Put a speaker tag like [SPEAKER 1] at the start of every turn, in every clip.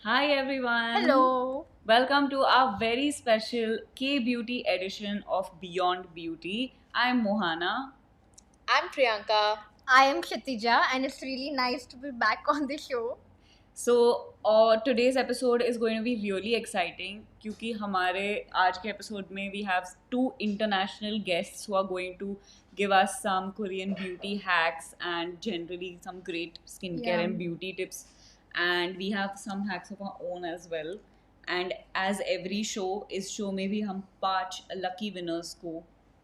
[SPEAKER 1] Hi everyone.
[SPEAKER 2] Hello.
[SPEAKER 1] Welcome to our very special K Beauty edition of Beyond Beauty. I'm Mohana.
[SPEAKER 3] I'm Priyanka.
[SPEAKER 2] I am Kshitija and it's really nice to be back on the show.
[SPEAKER 1] So today's episode is going to be really exciting क्योंकि हमारे आज के episode में we have two international guests who are going to give us some Korean beauty hacks and generally some great skincare
[SPEAKER 2] Yeah.
[SPEAKER 1] and beauty tips, and we have some hacks of our own as well. And as every show, इस show में भी हम 5 lucky winners को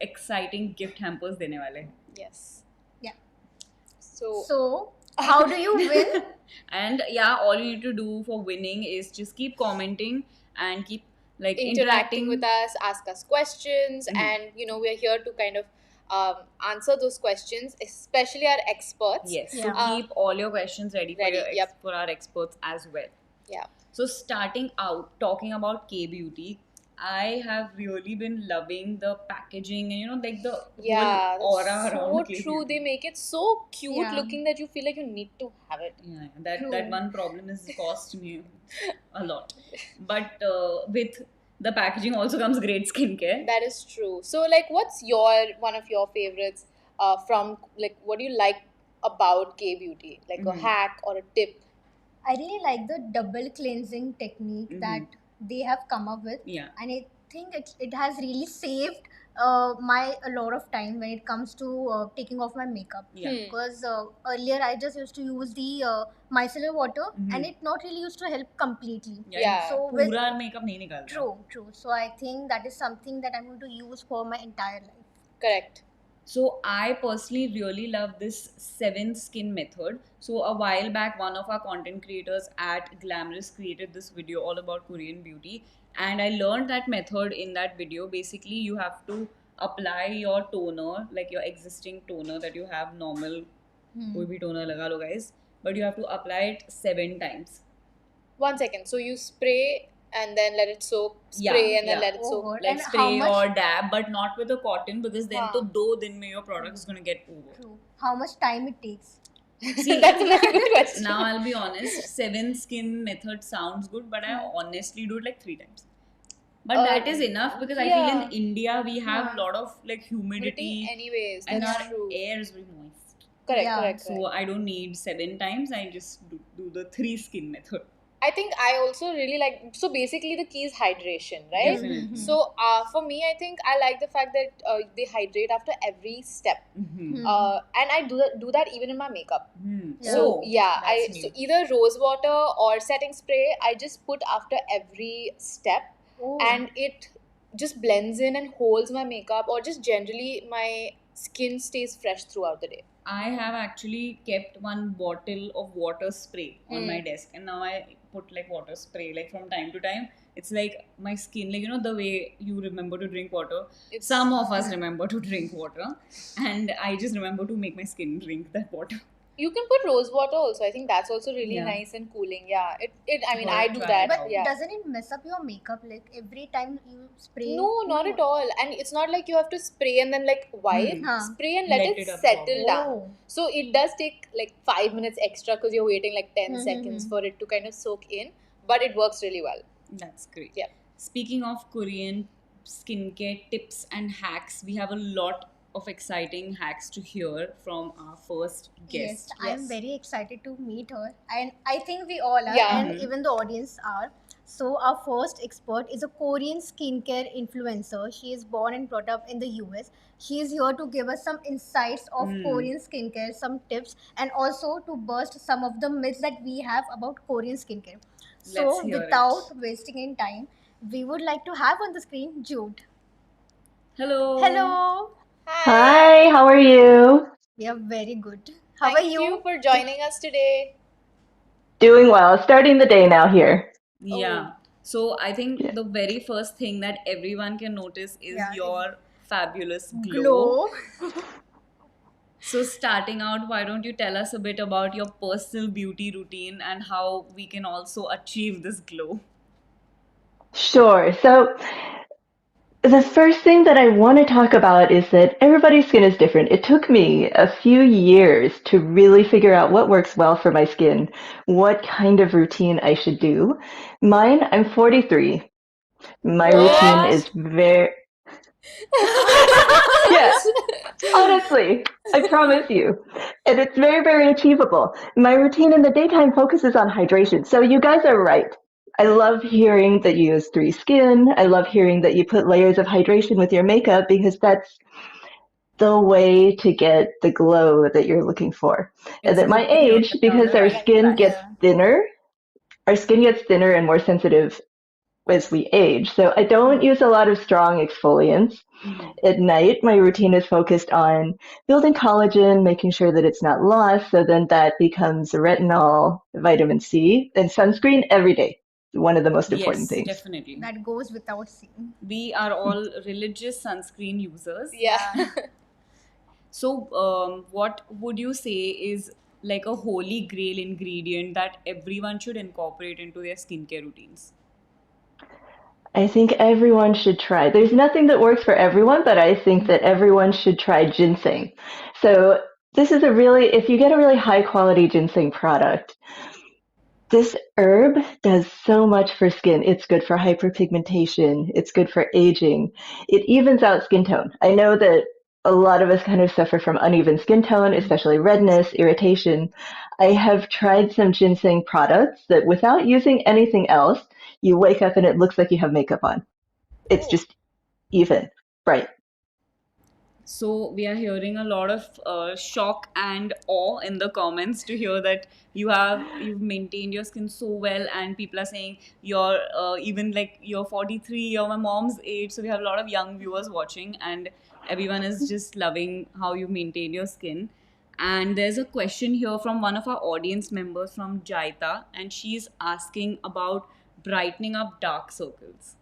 [SPEAKER 1] exciting gift hampers देने वाले हैं.
[SPEAKER 3] Yes.
[SPEAKER 2] Yeah.
[SPEAKER 3] So,
[SPEAKER 2] So, how do you win?
[SPEAKER 1] And yeah, all you need to do for winning is just keep commenting and keep like
[SPEAKER 3] interacting with us, ask us questions, and we're here to kind of answer those questions, especially our experts.
[SPEAKER 1] Yes, so
[SPEAKER 2] Yeah.
[SPEAKER 1] keep all your questions ready,
[SPEAKER 3] Yep.
[SPEAKER 1] for our experts as well.
[SPEAKER 3] Yeah.
[SPEAKER 1] So starting out talking about K beauty, I have really been loving the packaging and like the
[SPEAKER 3] Yeah,
[SPEAKER 1] whole aura
[SPEAKER 3] so
[SPEAKER 1] around K
[SPEAKER 3] true.
[SPEAKER 1] beauty.
[SPEAKER 3] They make it so cute
[SPEAKER 2] Yeah.
[SPEAKER 3] looking that you feel like you need to have it.
[SPEAKER 1] Yeah, that
[SPEAKER 2] True.
[SPEAKER 1] one problem is cost me a lot, but with the packaging also comes great skincare.
[SPEAKER 3] That is true. So, like, what's one of your favorites from, like, what do you like about K Beauty? Like a hack or a tip?
[SPEAKER 2] I really like the double cleansing technique that they have come up with.
[SPEAKER 1] Yeah.
[SPEAKER 2] And I think it has really saved my a lot of time when it comes to taking off my makeup.
[SPEAKER 1] Yeah.
[SPEAKER 2] Because earlier I just used to use the micellar water and it not really used to help completely.
[SPEAKER 3] Yeah.
[SPEAKER 2] So with
[SPEAKER 1] पूरा makeup नहीं निकालता.
[SPEAKER 2] true. So I think that is something that I'm going to use for my entire life.
[SPEAKER 3] Correct.
[SPEAKER 1] So I personally really love this 7 skin method. So a while back, one of our content creators at Glamorous created this video all about Korean beauty, and I learned that method in that video. Basically, you have to apply your toner, like your existing toner that you have normal, कोई भी toner लगा लो guys, but you have to apply it 7 times.
[SPEAKER 3] 1 second. So you spray and then let it soak. Spray and then let it
[SPEAKER 2] Oh,
[SPEAKER 3] soak.
[SPEAKER 2] God.
[SPEAKER 1] Like
[SPEAKER 2] And
[SPEAKER 1] spray
[SPEAKER 2] how much-
[SPEAKER 1] or dab, but not with a cotton because then
[SPEAKER 3] हाँ.
[SPEAKER 1] तो 2 दिन में your product is gonna get over.
[SPEAKER 2] True. How much time it takes?
[SPEAKER 1] See,
[SPEAKER 3] That's a very good question.
[SPEAKER 1] now I'll be honest, 7 skin method sounds good, but I honestly do it like 3 times. But that is enough because I feel in India we have a lot of like humidity
[SPEAKER 3] Anyways,
[SPEAKER 1] and
[SPEAKER 3] that's
[SPEAKER 1] our
[SPEAKER 3] true.
[SPEAKER 1] air is very moist.
[SPEAKER 3] Correct,
[SPEAKER 2] Yeah.
[SPEAKER 3] correct.
[SPEAKER 1] So I don't need 7 times, I just do the 3 skin method.
[SPEAKER 3] I think I also really like. So basically, the key is hydration, right?
[SPEAKER 1] Definitely.
[SPEAKER 3] So for me, I think I like the fact that they hydrate after every step, and I do that even in my makeup.
[SPEAKER 2] Yeah.
[SPEAKER 3] So yeah,
[SPEAKER 1] that's new.
[SPEAKER 3] so either rose water or setting spray, I just put after every step,
[SPEAKER 2] Oh.
[SPEAKER 3] and it just blends in and holds my makeup, or just generally my skin stays fresh throughout the day.
[SPEAKER 1] I have actually kept one bottle of water spray on my desk, and now I put like water spray like from time to time. It's like my skin, like the way you remember to drink water. Some of us remember to drink water, and I just remember to make my skin drink that water.
[SPEAKER 3] You can put rose water also. I think that's also really
[SPEAKER 1] Yeah.
[SPEAKER 3] nice and cooling. Yeah, I mean,
[SPEAKER 1] Gotta
[SPEAKER 3] I do
[SPEAKER 1] try
[SPEAKER 3] that.
[SPEAKER 1] it
[SPEAKER 2] But
[SPEAKER 1] out.
[SPEAKER 3] Yeah.
[SPEAKER 2] doesn't it mess up your makeup like every time you spray?
[SPEAKER 3] No, not at all. And it's not like you have to spray and then like wipe.
[SPEAKER 2] Huh.
[SPEAKER 3] Spray and let it
[SPEAKER 1] absorb.
[SPEAKER 3] settle down.
[SPEAKER 2] Oh.
[SPEAKER 3] So it does take like 5 minutes extra because you're waiting like 10 seconds for it to kind of soak in. But it works really well.
[SPEAKER 1] That's great.
[SPEAKER 3] Yeah.
[SPEAKER 1] Speaking of Korean skincare tips and hacks, we have a lot of exciting hacks to hear from our first guest.
[SPEAKER 2] Yes, I'm
[SPEAKER 3] Yes.
[SPEAKER 2] very excited to meet her, and I think we all are,
[SPEAKER 3] Yeah.
[SPEAKER 2] and even the audience are. So, our first expert is a Korean skincare influencer. She is born and brought up in the US. She is here to give us some insights of Korean skincare, some tips, and also to burst some of the myths that we have about Korean skincare. So,
[SPEAKER 1] Let's hear
[SPEAKER 2] without wasting any time, we would like to have on the screen Jude.
[SPEAKER 1] Hello.
[SPEAKER 2] Hello.
[SPEAKER 4] Hi, how are you?
[SPEAKER 2] We are very good. How
[SPEAKER 3] Thank
[SPEAKER 2] are you?
[SPEAKER 3] you for joining us today.
[SPEAKER 4] Doing well. Starting the day now here.
[SPEAKER 1] Yeah. So I think
[SPEAKER 4] Yeah.
[SPEAKER 1] the very first thing that everyone can notice is
[SPEAKER 2] Yeah,
[SPEAKER 1] your fabulous glow.
[SPEAKER 2] Glow.
[SPEAKER 1] So starting out, why don't you tell us a bit about your personal beauty routine and how we can also achieve this glow?
[SPEAKER 4] Sure. So The first thing that I want to talk about is that everybody's skin is different. It took me a few years to really figure out what works well for my skin, what kind of routine I should do. I'm 43. My routine
[SPEAKER 3] What?
[SPEAKER 4] is very, yeah, honestly, I promise you. And it's very, very achievable. My routine in the daytime focuses on hydration. So you guys are right. I love hearing that you use 3 Skin. I love hearing that you put layers of hydration with your makeup because that's the way to get the glow that you're looking for. And
[SPEAKER 1] It's
[SPEAKER 4] at my
[SPEAKER 1] good to hear
[SPEAKER 4] age,
[SPEAKER 1] that you're on
[SPEAKER 4] because
[SPEAKER 1] the right track.
[SPEAKER 4] our skin gets thinner and more sensitive as we age. So I don't use a lot of strong exfoliants.
[SPEAKER 1] Mhm.
[SPEAKER 4] At night, my routine is focused on building collagen, making sure that it's not lost. So then that becomes retinol, vitamin C, and sunscreen every day. One of the most important
[SPEAKER 1] Yes,
[SPEAKER 4] things.
[SPEAKER 1] definitely.
[SPEAKER 2] That goes without saying.
[SPEAKER 1] We are all religious sunscreen users.
[SPEAKER 3] Yeah.
[SPEAKER 1] So, what would you say is like a holy grail ingredient that everyone should incorporate into their skincare routines?
[SPEAKER 4] I think everyone should try. There's nothing that works for everyone, but I think that everyone should try ginseng. So if you get a really high quality ginseng product, this herb does so much for skin. It's good for hyperpigmentation. It's good for aging. It evens out skin tone. I know that a lot of us kind of suffer from uneven skin tone, especially redness, irritation. I have tried some ginseng products that without using anything else, you wake up and it looks like you have makeup on. It's
[SPEAKER 3] Oh,
[SPEAKER 4] just even, right?
[SPEAKER 1] So we are hearing a lot of shock and awe in the comments to hear that you've maintained your skin so well, and people are saying you're even like you're 43, you're my mom's age. So we have a lot of young viewers watching, and everyone is just loving how you maintain your skin. And there's a question here from one of our audience members from Jaita, and she's asking about brightening up dark circles.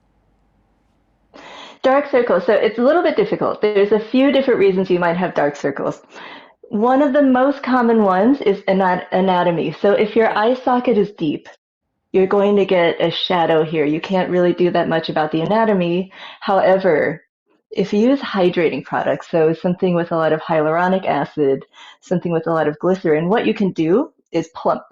[SPEAKER 4] Dark circles. So it's a little bit difficult. There's a few different reasons you might have dark circles. One of the most common ones is anatomy. So if your
[SPEAKER 1] Yeah.
[SPEAKER 4] eye socket is deep, you're going to get a shadow here. You can't really do that much about the anatomy. However, if you use hydrating products, so something with a lot of hyaluronic acid, something with a lot of glycerin, what you can do is plump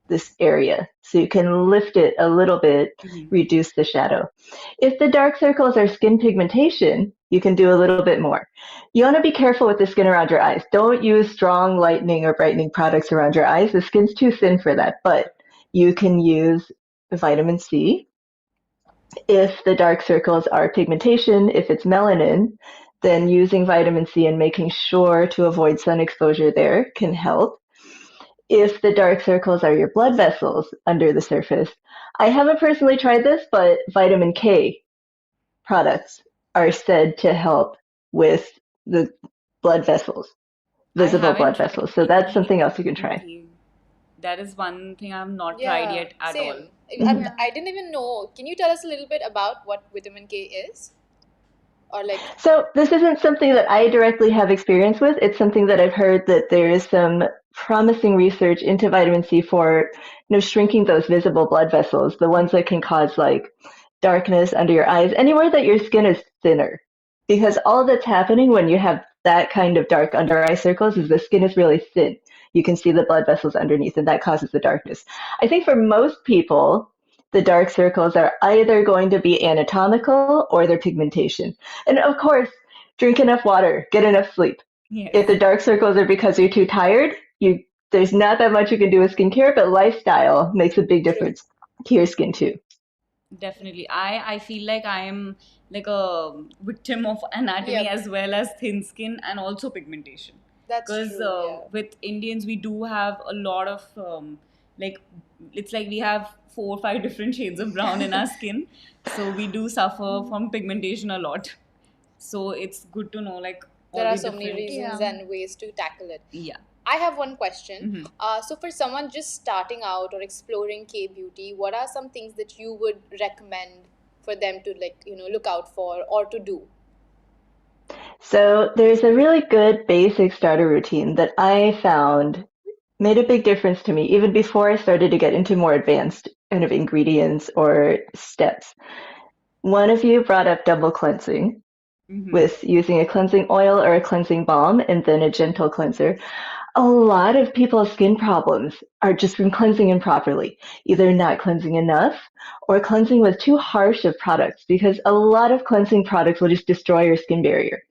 [SPEAKER 4] this area. So you can lift it a little bit,
[SPEAKER 1] Mhm.
[SPEAKER 4] reduce the shadow. If the dark circles are skin pigmentation, you can do a little bit more. You want to be careful with the skin around your eyes. Don't use strong lightening or brightening products around your eyes. The skin's too thin for that, but you can use vitamin C. If the dark circles are pigmentation, if it's melanin, then using vitamin C and making sure to avoid sun exposure there can help. If the dark circles are your blood vessels under the surface, I haven't personally tried this, but vitamin K products are said to help with the blood vessels,
[SPEAKER 1] I
[SPEAKER 4] visible
[SPEAKER 1] haven't
[SPEAKER 4] blood
[SPEAKER 1] tried
[SPEAKER 4] vessels. So that's
[SPEAKER 1] any
[SPEAKER 4] something else you can
[SPEAKER 1] vitamin
[SPEAKER 4] try.
[SPEAKER 1] K. That is one thing I've not tried
[SPEAKER 3] yeah,
[SPEAKER 1] yet at all.
[SPEAKER 3] same.
[SPEAKER 4] Mhm.
[SPEAKER 2] Yeah.
[SPEAKER 3] I didn't even know. Can you tell us a little bit about what vitamin K is? Or like,
[SPEAKER 4] So this isn't something that I directly have experience with. It's something that I've heard that there is some promising research into vitamin C for, shrinking those visible blood vessels, the ones that can cause like darkness under your eyes, anywhere that your skin is thinner. Because all that's happening when you have that kind of dark under eye circles is the skin is really thin. You can see the blood vessels underneath, and that causes the darkness. I think for most people, the dark circles are either going to be anatomical or their pigmentation. And of course, drink enough water, get enough sleep. If the
[SPEAKER 1] Yes,
[SPEAKER 4] dark circles are because you're too tired, there's not that much you can do with skincare, but lifestyle makes a big
[SPEAKER 3] true.
[SPEAKER 4] difference to your skin too.
[SPEAKER 1] definitely. I feel like I am like a victim of anatomy
[SPEAKER 3] Yep,
[SPEAKER 1] as well as thin skin and also pigmentation.
[SPEAKER 3] that's
[SPEAKER 1] Because
[SPEAKER 3] true. Yeah.
[SPEAKER 1] with Indians, we do have a lot of like it's like we have 4 or 5 different shades of brown in our skin, so we do suffer from pigmentation a lot. So it's good to know like
[SPEAKER 3] There
[SPEAKER 1] all
[SPEAKER 3] are
[SPEAKER 1] the
[SPEAKER 3] so many
[SPEAKER 1] different.
[SPEAKER 3] reasons
[SPEAKER 2] Yeah.
[SPEAKER 3] and ways to tackle it.
[SPEAKER 1] Yeah.
[SPEAKER 3] I have one question.
[SPEAKER 1] Hmm.
[SPEAKER 3] So, for someone just starting out or exploring K beauty, what are some things that you would recommend for them to look out for or to do?
[SPEAKER 4] So there's a really good basic starter routine that I found made a big difference to me even before I started to get into more advanced kind of ingredients or steps. One of you brought up double cleansing with using a cleansing oil or a cleansing balm and then a gentle cleanser. A lot of people's skin problems are just from cleansing improperly, either not cleansing enough or cleansing with too harsh of products, because a lot of cleansing products will just destroy your skin barrier.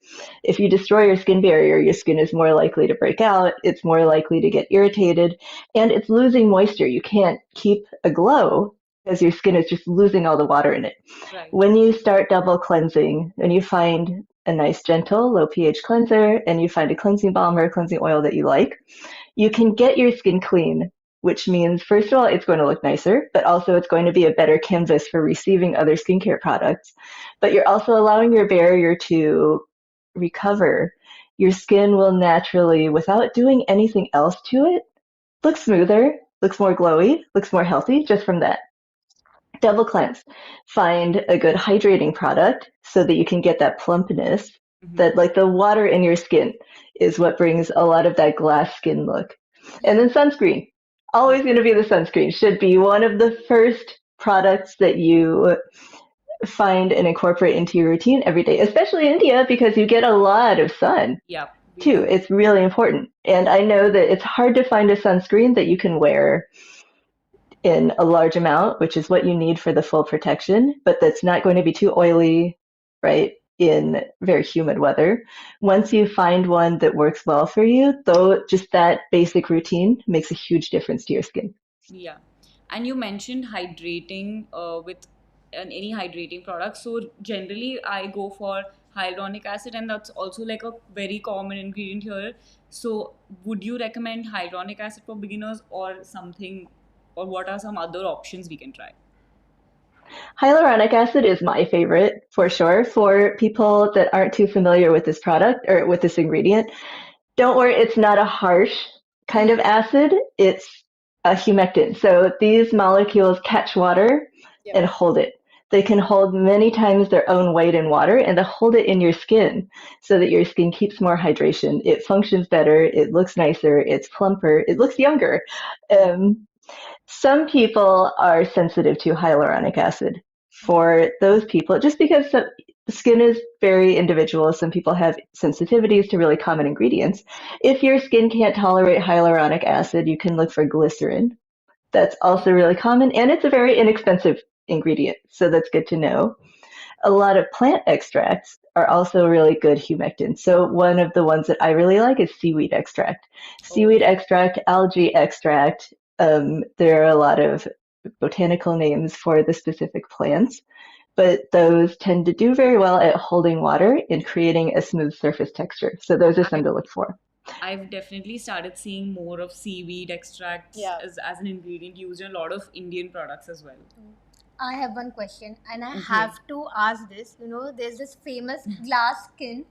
[SPEAKER 4] If you destroy your skin barrier, your skin is more likely to break out, it's more likely to get irritated, and it's losing moisture. You can't keep a glow because your skin is just losing all the water in it.
[SPEAKER 1] Right.
[SPEAKER 4] When you start double cleansing and you find a nice gentle low pH cleanser and you find a cleansing balm or a cleansing oil that you like, you can get your skin clean, which means, first of all, it's going to look nicer, but also it's going to be a better canvas for receiving other skincare products. But you're also allowing your barrier to recover. Your skin will naturally, without doing anything else to it, look smoother, looks more glowy, looks more healthy just from that. Double cleanse. Find a good hydrating product so that you can get that plumpness, that like the water in your skin is what brings a lot of that glass skin look. And then sunscreen. Always going to be the sunscreen. Should be one of the first products that you find and incorporate into your routine every day, especially in India because you get a lot of sun.
[SPEAKER 1] Yeah.
[SPEAKER 4] Too. It's really important. And I know that it's hard to find a sunscreen that you can wear in a large amount, which is what you need for the full protection, but that's not going to be too oily, right, in very humid weather. Once you find one that works well for you, though, just that basic routine makes a huge difference to your skin.
[SPEAKER 1] Yeah. And you mentioned hydrating with any hydrating product. So generally I go for hyaluronic acid, and that's also like a very common ingredient here. So would you recommend hyaluronic acid for beginners or something, or what are some other options we can try?
[SPEAKER 4] Hyaluronic acid is my favorite for sure. For people that aren't too familiar with this product or with this ingredient, don't worry, it's not a harsh kind of acid. It's a humectant. So these molecules catch water and hold it. They can hold many times their own weight in water, and they hold it in your skin so that your skin keeps more hydration. It functions better. It looks nicer. It's plumper. It looks younger. Some people are sensitive to hyaluronic acid. For those people, just because the skin is very individual, some people have sensitivities to really common ingredients. If your skin can't tolerate hyaluronic acid, you can look for glycerin. That's also really common, and it's a very inexpensive ingredient, so that's good to know. A lot of plant extracts are also really good humectants. So one of the ones that I really like is seaweed extract. Seaweed extract, algae extract. There are a lot of botanical names for the specific plants, but those tend to do very well at holding water and creating a smooth surface texture. So those are some to look for.
[SPEAKER 1] I've definitely started seeing more of seaweed extracts as an ingredient used in a lot of Indian products as well.
[SPEAKER 2] I have one question, and I have to ask this. You know, there's this famous glass skin,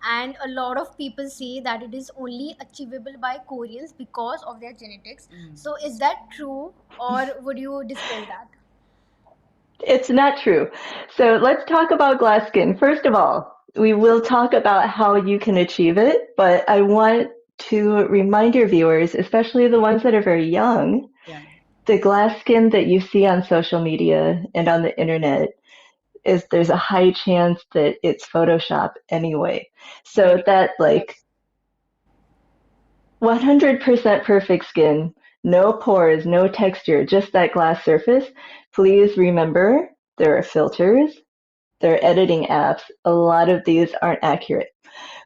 [SPEAKER 2] and a lot of people say that it is only achievable by Koreans because of their genetics. So, is that true, or would you dispel that?
[SPEAKER 4] It's not true. So let's talk about glass skin. First of all, we will talk about how you can achieve it, but I want to remind your viewers, especially the ones that are very young, the glass skin that you see on social media and on the internet is there's a high chance that it's Photoshop anyway. So that like 100% perfect skin, no pores, no texture, just that glass surface. Please remember there are filters, there are editing apps. A lot of these aren't accurate.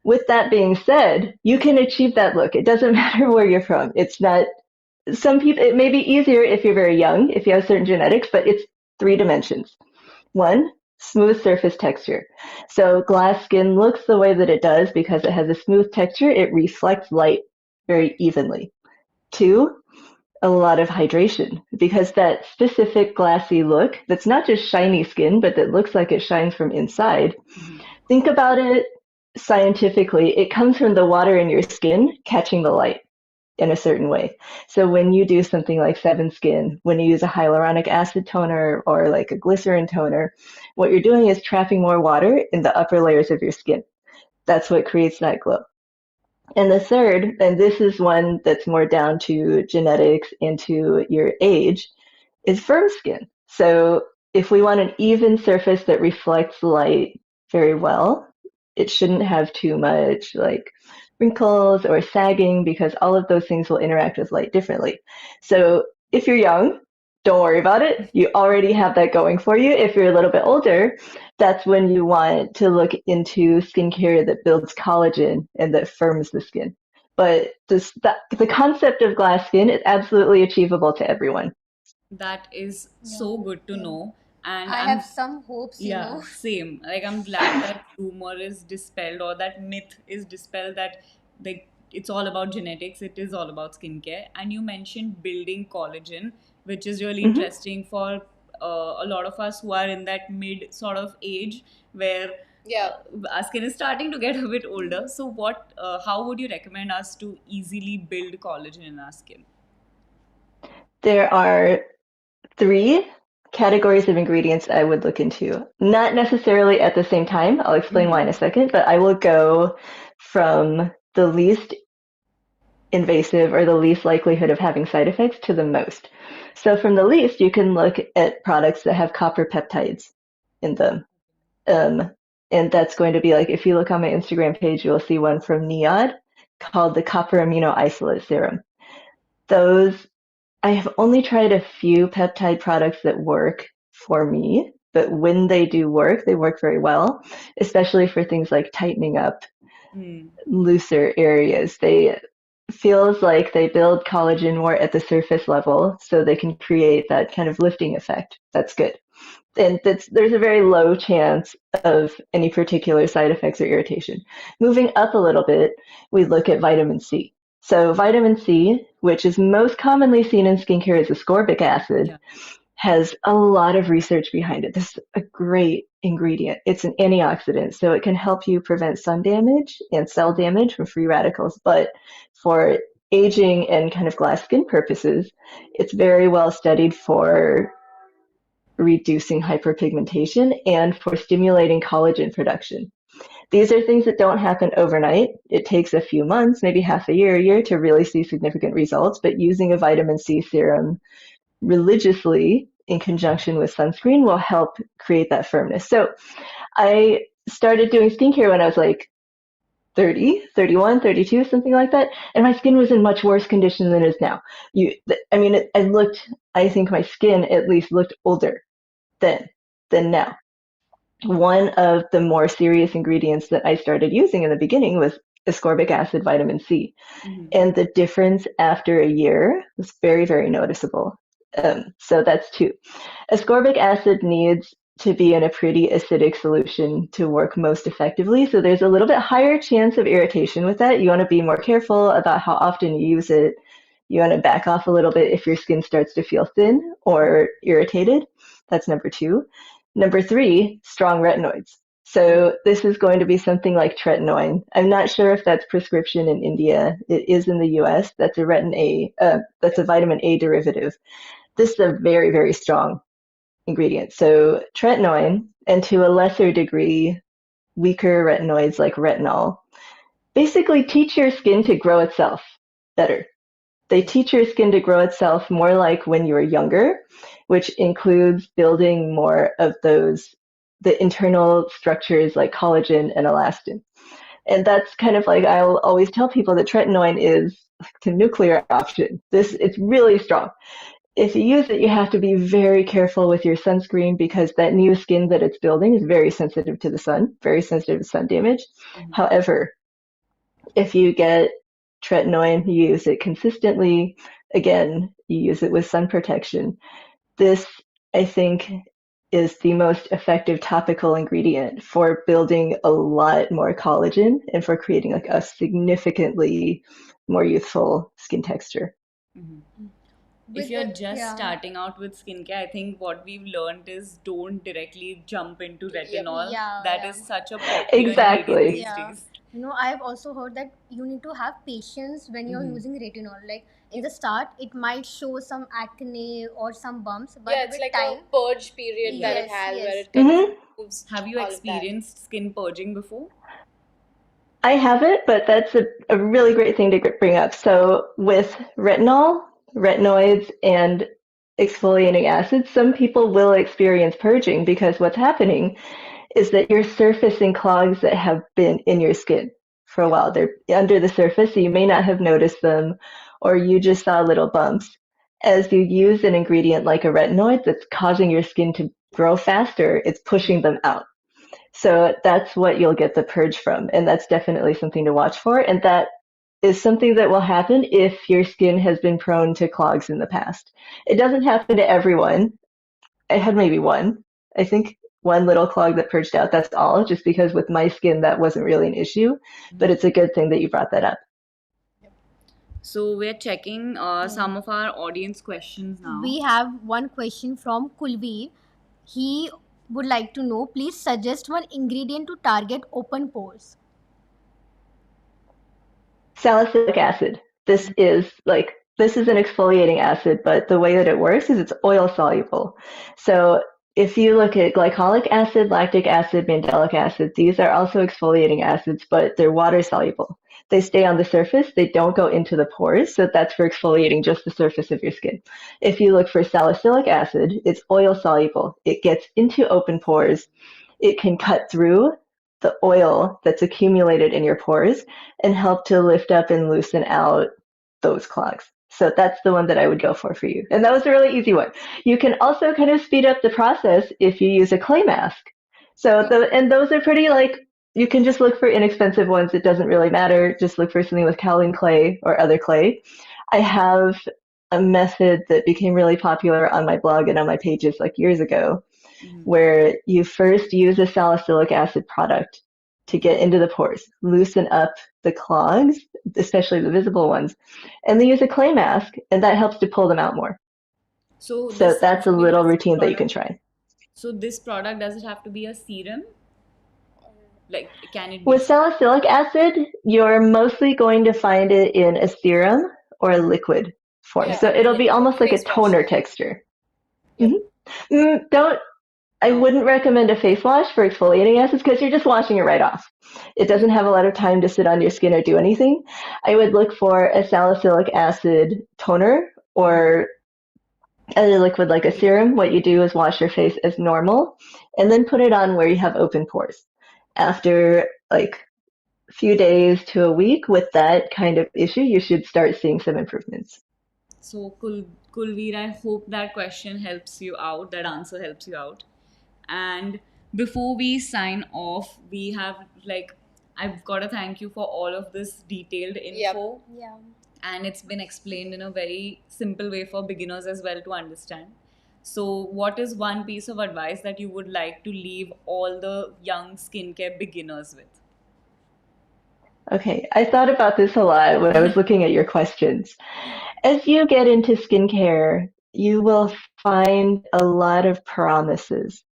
[SPEAKER 4] With that being said, you can achieve that look. It doesn't matter where you're from. It's not, some people, it may be easier if you're very young, if you have certain genetics, but it's 3 dimensions. 1, smooth surface texture. So glass skin looks the way that it does because it has a smooth texture. It reflects light very evenly. 2, a lot of hydration because that specific glassy look that's not just shiny skin, but that looks like it shines from inside. Think about it scientifically. It comes from the water in your skin catching the light in a certain way. So when you do something like 7 Skin, when you use a hyaluronic acid toner or like a glycerin toner, what you're doing is trapping more water in the upper layers of your skin. That's what creates that glow. And the third, and this is one that's more down to genetics and to your age, is firm skin. So if we want an even surface that reflects light very well, it shouldn't have too much like wrinkles or sagging because all of those things will interact with light differently. So if you're young, don't worry about it. You already have that going for you. If you're a little bit older, that's when you want to look into skincare that builds collagen and that firms the skin. But the concept of glass skin is absolutely achievable to everyone.
[SPEAKER 1] That is
[SPEAKER 2] Yeah.
[SPEAKER 1] so good to
[SPEAKER 2] Yeah.
[SPEAKER 1] know. And
[SPEAKER 2] I have some hopes, you
[SPEAKER 1] yeah,
[SPEAKER 2] know.
[SPEAKER 1] same. Like, I'm glad that rumor is dispelled, or that myth is dispelled, that like it's all about genetics, it is all about skincare. And you mentioned building collagen, which is really
[SPEAKER 4] Mhm.
[SPEAKER 1] interesting for a lot of us who are in that mid sort of age where
[SPEAKER 3] Yeah.
[SPEAKER 1] our skin is starting to get a bit older. So, how would you recommend us to easily build collagen in our skin?
[SPEAKER 4] There are 3 categories of ingredients I would look into. Not necessarily at the same time. I'll explain why in a second, but I will go from the least invasive or the least likelihood of having side effects to the most. So from the least, you can look at products that have copper peptides in them. Um, and that's going to be like, if you look on my Instagram page, you'll see one from Niod called the copper amino isolate serum. Those I have only tried a few peptide products that work for me, but when they do work, they work very well, especially for things like tightening up
[SPEAKER 1] Mm.
[SPEAKER 4] looser areas. They feels like they build collagen more at the surface level so they can create that kind of lifting effect. That's good. And there's a very low chance of any particular side effects or irritation. Moving up a little bit, we look at vitamin C. So vitamin C, which is most commonly seen in skincare as ascorbic acid,
[SPEAKER 1] Yeah.
[SPEAKER 4] has a lot of research behind it. This is a great ingredient. It's an antioxidant, so it can help you prevent sun damage and cell damage from free radicals. But for aging and kind of glass skin purposes, it's very well studied for reducing hyperpigmentation and for stimulating collagen production. These are things that don't happen overnight. It takes a few months, maybe half a year to really see significant results. But using a vitamin C serum religiously in conjunction with sunscreen will help create that firmness. So I started doing skincare when I was like 30, 31, 32, something like that. And my skin was in much worse condition than it is now. I think my skin at least looked older then than now. One of the more serious ingredients that I started using in the beginning was ascorbic acid vitamin C.
[SPEAKER 1] Mhm.
[SPEAKER 4] And the difference after a year was very, very noticeable. So that's 2. Ascorbic acid needs to be in a pretty acidic solution to work most effectively. So there's a little bit higher chance of irritation with that. You want to be more careful about how often you use it. You want to back off a little bit if your skin starts to feel thin or irritated. That's number 2. Number 3, strong retinoids. So this is going to be something like tretinoin. I'm not sure if that's prescription in India. It is in the US. That's that's a vitamin A derivative. This is a very, very strong ingredient. So tretinoin, and to a lesser degree, weaker retinoids like retinol, basically teach your skin to grow itself better. They teach your skin to grow itself more like when you were younger, which includes building more of the internal structures like collagen and elastin. And that's kind of like I'll always tell people that tretinoin is the nuclear option. It's really strong. If you use it, you have to be very careful with your sunscreen because that new skin that it's building is very sensitive to the sun, very sensitive to sun damage.
[SPEAKER 1] Mhm.
[SPEAKER 4] However, if you get tretinoin, you use it consistently. Again, you use it with sun protection. This, I think, is the most effective topical ingredient for building a lot more collagen and for creating like a significantly more youthful skin texture.
[SPEAKER 1] Mhm. If
[SPEAKER 2] With
[SPEAKER 1] you're
[SPEAKER 2] the
[SPEAKER 1] just
[SPEAKER 2] yeah.
[SPEAKER 1] starting out with skincare, I think what we've learned is don't directly jump into
[SPEAKER 3] Yep.
[SPEAKER 1] retinol.
[SPEAKER 2] Yeah,
[SPEAKER 1] That
[SPEAKER 2] yeah.
[SPEAKER 1] is such a popular ingredient
[SPEAKER 4] Exactly.
[SPEAKER 1] these
[SPEAKER 2] Yeah.
[SPEAKER 1] days.
[SPEAKER 2] You know, I've also heard that you need to have patience when you're
[SPEAKER 1] Mhm.
[SPEAKER 2] using retinol. Like in the start, it might show some acne or some bumps,
[SPEAKER 3] Yeah,
[SPEAKER 2] but
[SPEAKER 3] it's
[SPEAKER 2] with
[SPEAKER 3] like a
[SPEAKER 2] time,
[SPEAKER 3] purge period that it
[SPEAKER 2] yes,
[SPEAKER 3] has where
[SPEAKER 2] yes.
[SPEAKER 3] it kind of
[SPEAKER 4] Hmm.
[SPEAKER 3] removes
[SPEAKER 1] Have you
[SPEAKER 3] all of that.
[SPEAKER 1] experienced skin purging before?
[SPEAKER 4] I haven't, but that's a really great thing to bring up. So with retinol, retinoids, and exfoliating acids, some people will experience purging because what's happening is that you're surfacing clogs that have been in your skin for a while. They're under the surface, so you may not have noticed them, or you just saw little bumps. As you use an ingredient like a retinoid that's causing your skin to grow faster, it's pushing them out. So that's what you'll get the purge from, and that's definitely something to watch for. And that is something that will happen if your skin has been prone to clogs in the past. It doesn't happen to everyone. I had maybe one. I think one little clog that purged out. That's all, just because with my skin that wasn't really an issue. But it's a good thing that you brought that up.
[SPEAKER 1] So we're checking some of our audience questions now.
[SPEAKER 2] We have one question from Kulveer. He would like to know, please suggest one ingredient to target open pores.
[SPEAKER 4] Salicylic acid. This is an exfoliating acid, but the way that it works is it's oil soluble. So if you look at glycolic acid, lactic acid, mandelic acid, these are also exfoliating acids, but they're water soluble. They stay on the surface, they don't go into the pores, so that's for exfoliating just the surface of your skin. If you look for salicylic acid, it's oil soluble. It gets into open pores. It can cut through the oil that's accumulated in your pores and help to lift up and loosen out those clogs. So that's the one that I would go for you. And that was a really easy one. You can also kind of speed up the process if you use a clay mask. And those are pretty you can just look for inexpensive ones. It doesn't really matter. Just look for something with kaolin clay or other clay. I have a method that became really popular on my blog and on my pages years ago, where you first use a salicylic acid product to get into the pores, loosen up the clogs, especially the visible ones, and then use a clay mask, and that helps to pull them out more. So that's a little routine that you can try.
[SPEAKER 1] So this product, does it have to be a serum? Can it be?
[SPEAKER 4] With salicylic acid, you're mostly going to find it in a serum or a liquid form. So it'll be almost like a toner texture. I wouldn't recommend a face wash for exfoliating acids because you're just washing it right off. It doesn't have a lot of time to sit on your skin or do anything. I would look for a salicylic acid toner or a liquid like a serum. What you do is wash your face as normal and then put it on where you have open pores. After a few days to a week with that kind of issue, you should start seeing some improvements.
[SPEAKER 1] So Kulveer, I hope that question helps you out, that answer helps you out. And before we sign off, we have I've got to thank you for all of this detailed info.
[SPEAKER 2] Yeah.
[SPEAKER 1] And it's been explained in a very simple way for beginners as well to understand. So what is one piece of advice that you would like to leave all the young skincare beginners with?
[SPEAKER 4] Okay, I thought about this a lot when I was looking at your questions. As you get into skincare, you will find a lot of promises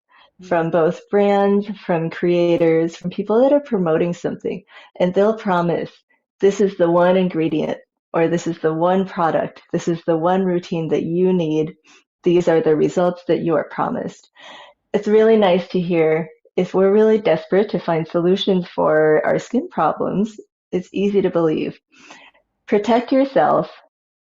[SPEAKER 4] from both brands, from creators, from people that are promoting something. And they'll promise, this is the one ingredient, or this is the one product, this is the one routine that you need. These are the results that you are promised. It's really nice to hear. If we're really desperate to find solutions for our skin problems, it's easy to believe. Protect yourself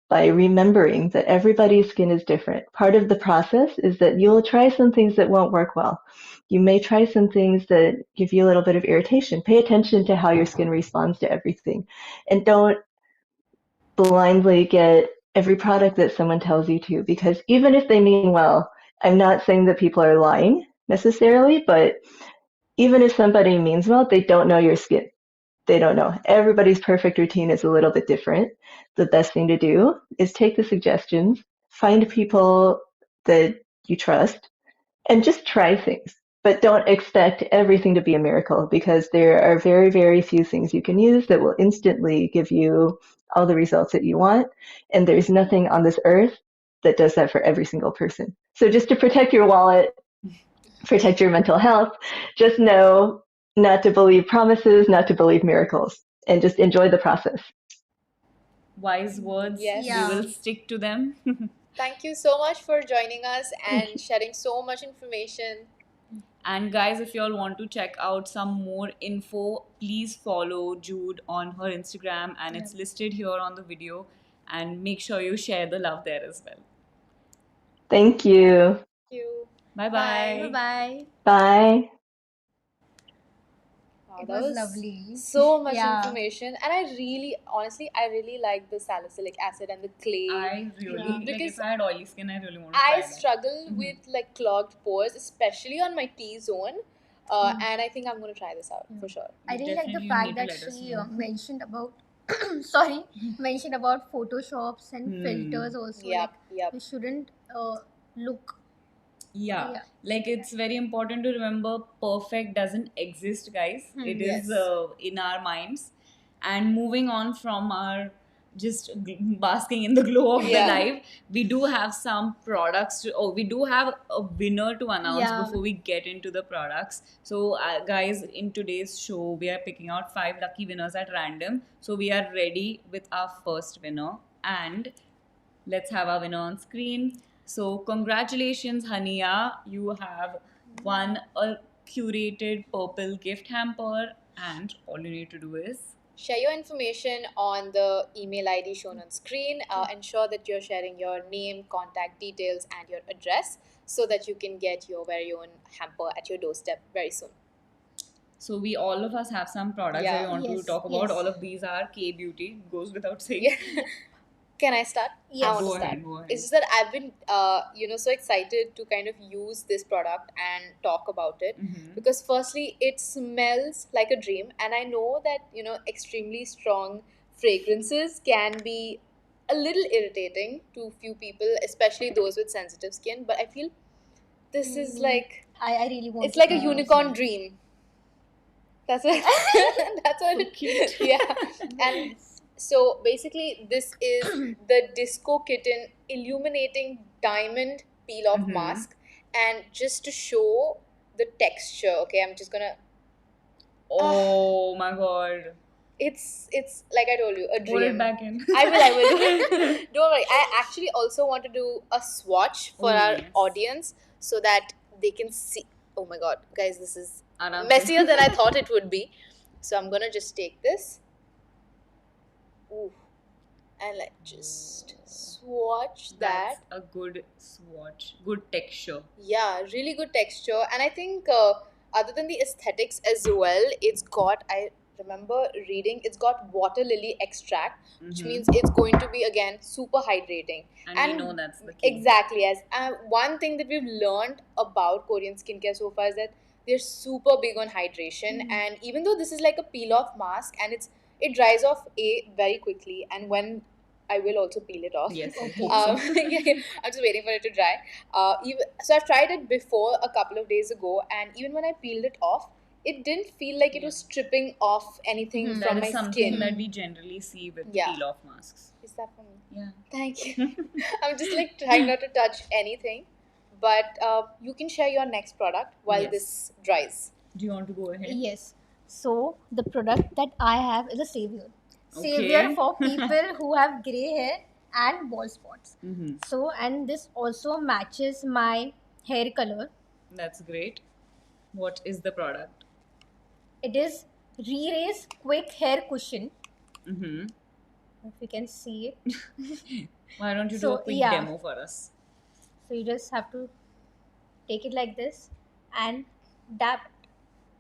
[SPEAKER 4] by remembering that everybody's skin is different. Part of the process is that you'll try some things that won't work well. You may try some things that give you a little bit of irritation. Pay attention to how your skin responds to everything. And don't blindly get every product that someone tells you to, because even if they mean well, I'm not saying that people are lying necessarily, but even if somebody means well, they don't know your skin. They don't know. Everybody's perfect routine is a little bit different. The best thing to do is take the suggestions, find people that you trust, and just try things. But don't expect everything to be a miracle, because there are very, very few things you can use that will instantly give you all the results that you want. And there's nothing on this earth that does that for every single person. So just to protect your wallet, protect your mental health, just know not to believe promises, not to believe miracles, and just enjoy the process.
[SPEAKER 1] Wise words.
[SPEAKER 3] Yes.
[SPEAKER 2] Yeah.
[SPEAKER 1] We will stick to them.
[SPEAKER 3] Thank you so much for joining us and sharing so much information.
[SPEAKER 1] And guys, if you all want to check out some more info, please follow Jude on her Instagram, and it's listed here on the video. And make sure you share the love there as well.
[SPEAKER 4] Thank you.
[SPEAKER 3] Thank you.
[SPEAKER 1] Bye
[SPEAKER 2] Bye
[SPEAKER 1] bye.
[SPEAKER 2] bye.
[SPEAKER 4] Bye.
[SPEAKER 3] Wow,
[SPEAKER 2] It
[SPEAKER 3] that
[SPEAKER 2] was
[SPEAKER 3] was
[SPEAKER 2] lovely.
[SPEAKER 3] so much
[SPEAKER 2] Yeah.
[SPEAKER 3] information, and I really, honestly, I really like the salicylic acid and the clay
[SPEAKER 1] I
[SPEAKER 2] Yeah.
[SPEAKER 1] really like,
[SPEAKER 3] because
[SPEAKER 1] if I had oily skin, I really want to
[SPEAKER 3] I
[SPEAKER 1] try that.
[SPEAKER 3] struggle with like clogged pores, especially on my T zone, and I think I'm gonna try this out for sure.
[SPEAKER 2] I really like the
[SPEAKER 1] Definitely, you
[SPEAKER 2] fact
[SPEAKER 1] need to
[SPEAKER 2] that
[SPEAKER 1] let us
[SPEAKER 2] she
[SPEAKER 1] know.
[SPEAKER 2] mentioned about sorry, mentioned about photoshops and filters also.
[SPEAKER 3] Yep,
[SPEAKER 2] Like
[SPEAKER 3] yep.
[SPEAKER 2] we shouldn't look.
[SPEAKER 1] Yeah,
[SPEAKER 2] Yeah.
[SPEAKER 1] like it's very important to remember perfect doesn't exist, guys. It is
[SPEAKER 3] Yes.
[SPEAKER 1] in our minds. And moving on from our just basking in the glow of the
[SPEAKER 3] Yeah.
[SPEAKER 1] life, we do have some products to, oh, we do have a winner to announce
[SPEAKER 2] Yeah.
[SPEAKER 1] before we get into the products. So, guys, in today's show, we are picking out 5 lucky winners at random. So, we are ready with our first winner. And let's have our winner on screen. So, congratulations, Hania. You have won a curated purple gift hamper, and all you need to do is
[SPEAKER 3] Share your information on the email ID shown on screen. Ensure that you're sharing your name, contact details, and your address so that you can get your very own hamper at your doorstep very soon.
[SPEAKER 1] so we all of us have some products that we
[SPEAKER 3] Yeah.
[SPEAKER 1] want to
[SPEAKER 2] Yes,
[SPEAKER 1] talk about.
[SPEAKER 2] yes.
[SPEAKER 1] All of these are K beauty, goes without saying.
[SPEAKER 3] Yeah. Can I start?
[SPEAKER 2] Yes.
[SPEAKER 3] I want
[SPEAKER 1] Go
[SPEAKER 3] to start.
[SPEAKER 1] ahead, go ahead.
[SPEAKER 3] It's just that I've been, so excited to kind of use this product and talk about it because, firstly, it smells like a dream, and I know that extremely strong fragrances can be a little irritating to few people, especially those with sensitive skin. But I feel this is like
[SPEAKER 2] I really want
[SPEAKER 3] it's
[SPEAKER 2] to
[SPEAKER 3] like a
[SPEAKER 2] try
[SPEAKER 3] unicorn
[SPEAKER 2] also.
[SPEAKER 3] dream. That's what that's what it,
[SPEAKER 1] cute.
[SPEAKER 3] yeah. And so basically this is the Disco Kitten Illuminating Diamond Peel Off Mask, and just to show the texture, okay, I'm just gonna
[SPEAKER 1] Oh my god.
[SPEAKER 3] it's like I told you, a
[SPEAKER 1] Pour it
[SPEAKER 3] dream.
[SPEAKER 1] back in.
[SPEAKER 3] I will. Don't worry. I actually also want to do a swatch for
[SPEAKER 1] Oh,
[SPEAKER 3] our
[SPEAKER 1] yes.
[SPEAKER 3] audience so that they can see. Oh my god, guys, this is
[SPEAKER 1] Aram se.
[SPEAKER 3] messier than I thought it would be. So I'm gonna just take this. Ooh. And like just swatch that.
[SPEAKER 1] That's a good swatch. Good texture.
[SPEAKER 3] Yeah, really good texture. And I think other than the aesthetics as well, it's got, I remember reading, it's got water lily extract, which means it's going to be again super hydrating.
[SPEAKER 1] And we know that's the key.
[SPEAKER 3] Exactly, yes. One thing that we've learned about Korean skincare so far is that they're super big on hydration. And even though this is like a peel off mask and it dries off very quickly, and when I will also peel it off.
[SPEAKER 1] Yes, I
[SPEAKER 2] Okay.
[SPEAKER 1] hope so.
[SPEAKER 3] Yeah, I'm just waiting for it to dry. So I've tried it before a couple of days ago, and even when I peeled it off, it didn't feel like it was stripping off anything
[SPEAKER 1] That
[SPEAKER 3] from
[SPEAKER 1] is
[SPEAKER 3] my
[SPEAKER 1] something
[SPEAKER 3] skin.
[SPEAKER 1] that we generally see with
[SPEAKER 3] Yeah.
[SPEAKER 1] peel off masks.
[SPEAKER 3] Is that for me?
[SPEAKER 1] Yeah.
[SPEAKER 3] Thank you. I'm just like trying not to touch anything, but you can share your next product while
[SPEAKER 1] Yes.
[SPEAKER 3] this dries.
[SPEAKER 1] Do you want to go ahead?
[SPEAKER 2] Yes. So the product that I have is a savior.
[SPEAKER 1] Okay.
[SPEAKER 2] Savior for people who have grey hair and bald spots.
[SPEAKER 1] Mm-hmm.
[SPEAKER 2] So and this also matches my hair color.
[SPEAKER 1] That's great. What is the product?
[SPEAKER 2] It is RiRe's Quick Hair Cushion.
[SPEAKER 1] Mm-hmm.
[SPEAKER 2] If you can see it.
[SPEAKER 1] Why don't you do
[SPEAKER 2] So,
[SPEAKER 1] a quick
[SPEAKER 2] yeah.
[SPEAKER 1] demo for us?
[SPEAKER 2] So you just have to take it like this and dab it.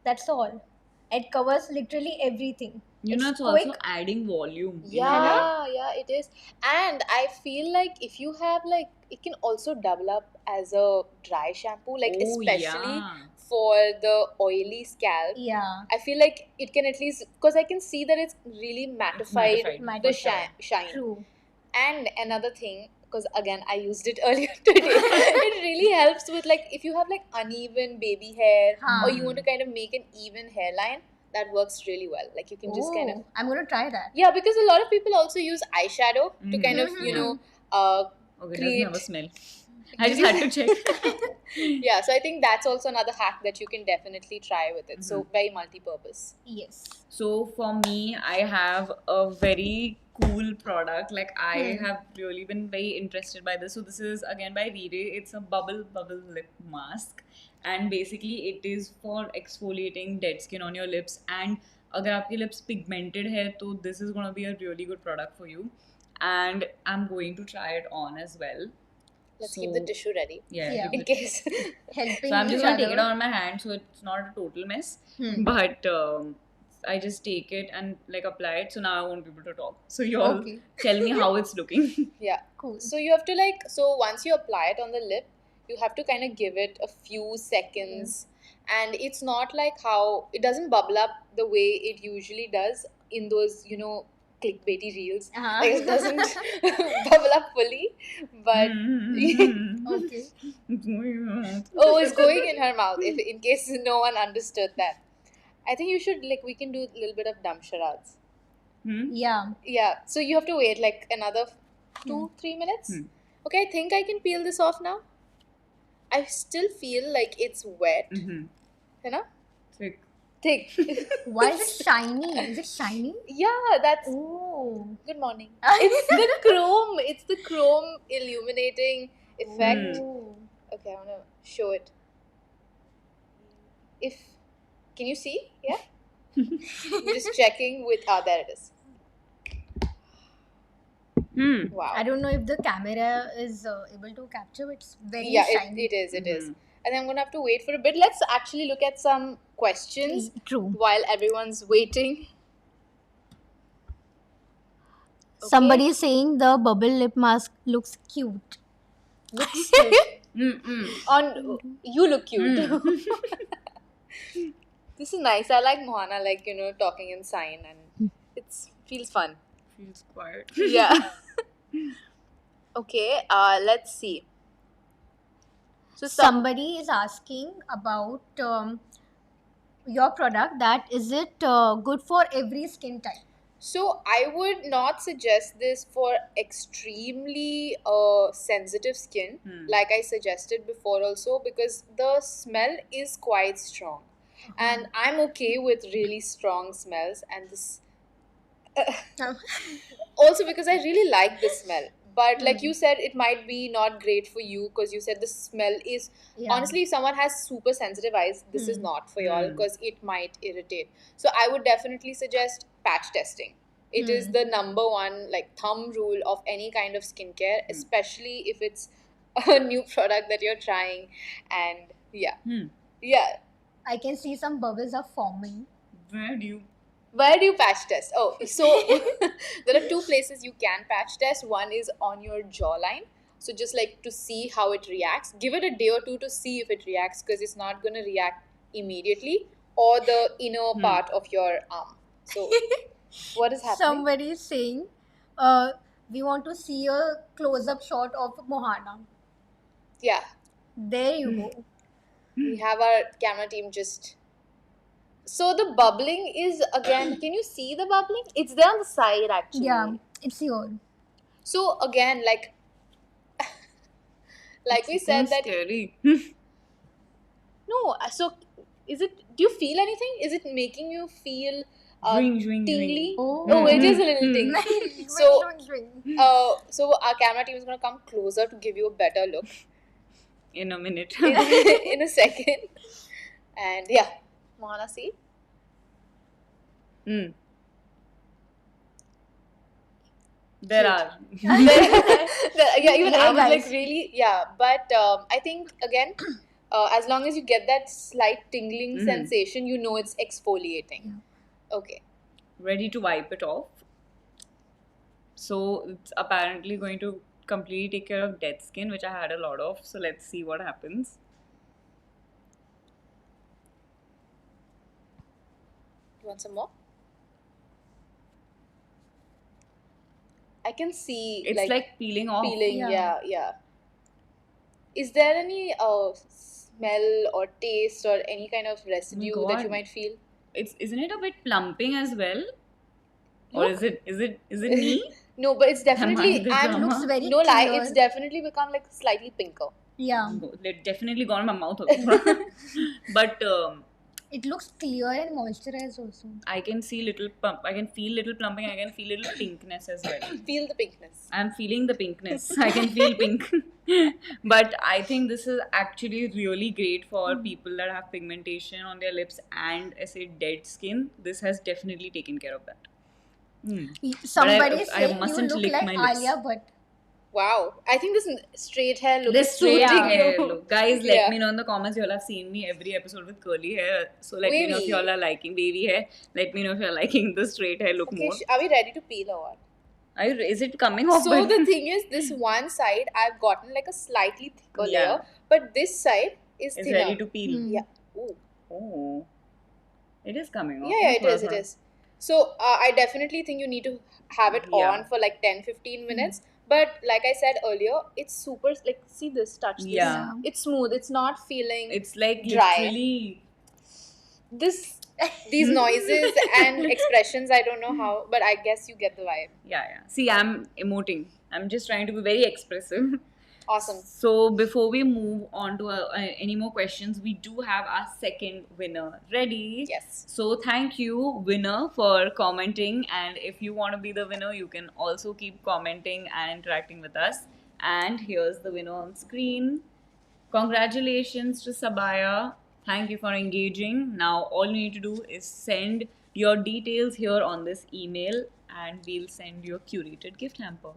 [SPEAKER 2] That's all. It covers literally everything.
[SPEAKER 1] You know, it's
[SPEAKER 2] quick.
[SPEAKER 1] also adding volume. in your
[SPEAKER 3] Yeah,
[SPEAKER 1] hair.
[SPEAKER 3] yeah, it is. And I feel like if you have like, it can also double up as a dry shampoo, like
[SPEAKER 1] Oh,
[SPEAKER 3] especially
[SPEAKER 1] yeah.
[SPEAKER 3] for the oily scalp.
[SPEAKER 2] Yeah.
[SPEAKER 3] I feel like it can at least, because I can see that it's really mattified
[SPEAKER 1] mattified,
[SPEAKER 3] the
[SPEAKER 1] for sure.
[SPEAKER 3] shine.
[SPEAKER 2] True.
[SPEAKER 3] And another thing, because again I used it earlier today, it really helps with like if you have like uneven baby hair
[SPEAKER 2] Huh.
[SPEAKER 3] or you want to kind of make an even hairline, that works really well. Like you can just kind of
[SPEAKER 2] Oh, I'm gonna try that.
[SPEAKER 3] yeah, because a lot of people also use eyeshadow to
[SPEAKER 1] Mhm.
[SPEAKER 3] kind of
[SPEAKER 1] Yeah. Okay,
[SPEAKER 3] create.
[SPEAKER 1] doesn't have a smell. I just had to check.
[SPEAKER 3] Yeah, so I think that's also another hack that you can definitely try with it. So very multi-purpose.
[SPEAKER 2] Yes.
[SPEAKER 1] So for me, I have a very cool product. Like I have really been very interested by this. So this is again by RiRe. It's a bubble lip mask, and basically it is for exfoliating dead skin on your lips. And अगर आपके lips pigmented है, तो this is gonna be a really good product for you. And I'm going to try it on as well.
[SPEAKER 3] Let's
[SPEAKER 1] So,
[SPEAKER 3] keep the tissue ready.
[SPEAKER 1] Yeah.
[SPEAKER 2] Yeah.
[SPEAKER 3] In case.
[SPEAKER 2] Helping
[SPEAKER 1] So I'm just
[SPEAKER 2] each
[SPEAKER 1] gonna take it
[SPEAKER 2] other.
[SPEAKER 1] out on my hand, so it's not a total mess.
[SPEAKER 2] Hmm.
[SPEAKER 1] But I just take it and like apply it. So now I won't be able to talk. So you all
[SPEAKER 2] Okay.
[SPEAKER 1] tell me how it's looking.
[SPEAKER 3] Yeah.
[SPEAKER 2] Cool.
[SPEAKER 3] So you have to so once you apply it on the lip, you have to kind of give it a few seconds. And it's not like how it doesn't bubble up the way it usually does in those, clickbaity reels.
[SPEAKER 2] Uh-huh.
[SPEAKER 3] Like it doesn't bubble up fully, but
[SPEAKER 2] Okay.
[SPEAKER 3] oh, it's going in her mouth. If in case no one understood that, I think you should we can do a little bit of dumb charades.
[SPEAKER 2] Yeah.
[SPEAKER 3] Yeah, so you have to wait like another 2-3 minutes. Okay, I think I can peel this off now. I still feel like it's wet. You know?
[SPEAKER 1] Thick.
[SPEAKER 3] Thick.
[SPEAKER 2] Why is it shiny? Is it shiny?
[SPEAKER 3] Yeah, that's
[SPEAKER 2] Oh.
[SPEAKER 3] good morning. It's the chrome. It's the chrome illuminating effect.
[SPEAKER 2] Oh.
[SPEAKER 3] Okay, I want to show it. Can you see? Yeah. I'm just checking with. There it is. Wow.
[SPEAKER 2] I don't know if the camera is able to capture, but it's very
[SPEAKER 3] Yeah,
[SPEAKER 2] shiny.
[SPEAKER 3] it is. It is. And I'm gonna have to wait for a bit. Let's actually look at some questions
[SPEAKER 2] True.
[SPEAKER 3] while everyone's waiting. Okay.
[SPEAKER 2] Somebody is saying the bubble lip mask looks cute.
[SPEAKER 3] Looks cute. On you look cute. This is nice. I like Mohana, talking in sign, and it feels fun.
[SPEAKER 1] Feels quiet.
[SPEAKER 3] Yeah. Okay. Let's see. So
[SPEAKER 2] Somebody is asking about your product. That is it good for every skin type?
[SPEAKER 3] So I would not suggest this for extremely sensitive skin, like I suggested before also, because the smell is quite strong. And I'm okay with really strong smells, and this also because I really like the smell. But like you said, it might be not great for you because you said the smell is honestly, if someone has super sensitive eyes, this is not for y'all because it might irritate. So I would definitely suggest patch testing. It is the number one thumb rule of any kind of skincare, especially if it's a new product that you're trying. And yeah.
[SPEAKER 2] I can see some bubbles are forming.
[SPEAKER 3] Where do you patch test? Oh, so there are two places you can patch test. One is on your jawline. So just to see how it reacts. Give it a day or two to see if it reacts because it's not going to react immediately. Or the inner part of your arm. So what is happening?
[SPEAKER 2] Somebody is saying we want to see a close-up shot of Mohana.
[SPEAKER 3] Yeah.
[SPEAKER 2] There you go.
[SPEAKER 3] We have our camera team just... So the bubbling is again, can you see the bubbling? It's there on the side actually.
[SPEAKER 2] Yeah, it's here.
[SPEAKER 3] So again, like we said that...
[SPEAKER 1] Scary.
[SPEAKER 3] No, so do you feel anything? Is it making you feel tingly?
[SPEAKER 2] Oh,
[SPEAKER 3] it is a little tingly. So our camera team is going to come closer to give you a better look.
[SPEAKER 1] In a minute.
[SPEAKER 3] in a second. And yeah, Mohana, see?
[SPEAKER 1] There are.
[SPEAKER 3] Yeah, even I was
[SPEAKER 2] guys.
[SPEAKER 3] really, yeah. But I think again, as long as you get that slight tingling sensation, you know it's exfoliating. Yeah. Okay.
[SPEAKER 1] Ready to wipe it off. So it's apparently going to completely take care of dead skin, which I had a lot of. So let's see what happens.
[SPEAKER 3] You want some more? I can see
[SPEAKER 1] it's like peeling off.
[SPEAKER 3] Yeah. Is there any smell or taste or any kind of residue that you might feel?
[SPEAKER 1] Isn't it a bit plumping as well? Or is it me?
[SPEAKER 3] No, but it's definitely
[SPEAKER 2] looks very
[SPEAKER 3] no lie,
[SPEAKER 2] clear.
[SPEAKER 3] it's definitely become slightly pinker.
[SPEAKER 2] Yeah.
[SPEAKER 1] It definitely gone in my mouth also. But
[SPEAKER 2] it looks clear and moisturized also.
[SPEAKER 1] I can see little pump. I can feel little plumping. I can feel little pinkness as well.
[SPEAKER 3] Feel the pinkness.
[SPEAKER 1] I'm feeling the pinkness. I can feel pink. But I think this is actually really great for people that have pigmentation on their lips and I say dead skin. This has definitely taken care of that.
[SPEAKER 2] Somebody
[SPEAKER 1] I
[SPEAKER 2] saying you
[SPEAKER 1] mustn't
[SPEAKER 2] look
[SPEAKER 1] lick
[SPEAKER 2] like
[SPEAKER 1] my lips.
[SPEAKER 2] Alia Bhatt.
[SPEAKER 3] Wow. I think this straight hair look
[SPEAKER 1] The
[SPEAKER 3] is
[SPEAKER 1] straight
[SPEAKER 3] suiting
[SPEAKER 2] Yeah.
[SPEAKER 1] hair
[SPEAKER 3] you.
[SPEAKER 1] look. Guys, let
[SPEAKER 3] Yeah.
[SPEAKER 1] me know in the comments. You all have seen me every episode with curly hair. So let me know if you all
[SPEAKER 3] Wavy.
[SPEAKER 1] are liking wavy hair. Let me know if you're liking the straight hair look
[SPEAKER 3] Okay,
[SPEAKER 1] more.
[SPEAKER 3] are we ready to peel or what?
[SPEAKER 1] Is it coming off
[SPEAKER 3] So
[SPEAKER 1] by
[SPEAKER 3] the thing is, this one side I've gotten like a slightly thicker layer,
[SPEAKER 1] Yeah.
[SPEAKER 3] but this side is
[SPEAKER 1] It's ready
[SPEAKER 3] thinner.
[SPEAKER 1] to peel.
[SPEAKER 2] Hmm.
[SPEAKER 3] Yeah. Ooh.
[SPEAKER 1] Oh. It is coming off,
[SPEAKER 3] Yeah,
[SPEAKER 1] no?
[SPEAKER 3] yeah, it
[SPEAKER 1] Thoda
[SPEAKER 3] is, it
[SPEAKER 1] thoda.
[SPEAKER 3] is. So I definitely think you need to have it
[SPEAKER 1] Yeah.
[SPEAKER 3] on for like 10-15 minutes. But like I said earlier, it's super, like, see this, touch this.
[SPEAKER 1] Yeah.
[SPEAKER 2] Yeah.
[SPEAKER 3] It's smooth, it's not feeling
[SPEAKER 1] It's like
[SPEAKER 3] dry.
[SPEAKER 1] literally.
[SPEAKER 3] This, these noises and expressions, I don't know how, but I guess you get the vibe.
[SPEAKER 1] Yeah, yeah. See, I'm emoting. I'm just trying to be very expressive.
[SPEAKER 3] Awesome.
[SPEAKER 1] So before we move on to any more questions, we do have our second winner ready.
[SPEAKER 3] Yes.
[SPEAKER 1] So thank you, winner, for commenting. And if you want to be the winner, you can also keep commenting and interacting with us. And here's the winner on screen. Congratulations to Sabaya. Thank you for engaging. Now, all you need to do is send your details here on this email, and we'll send you a curated gift hamper.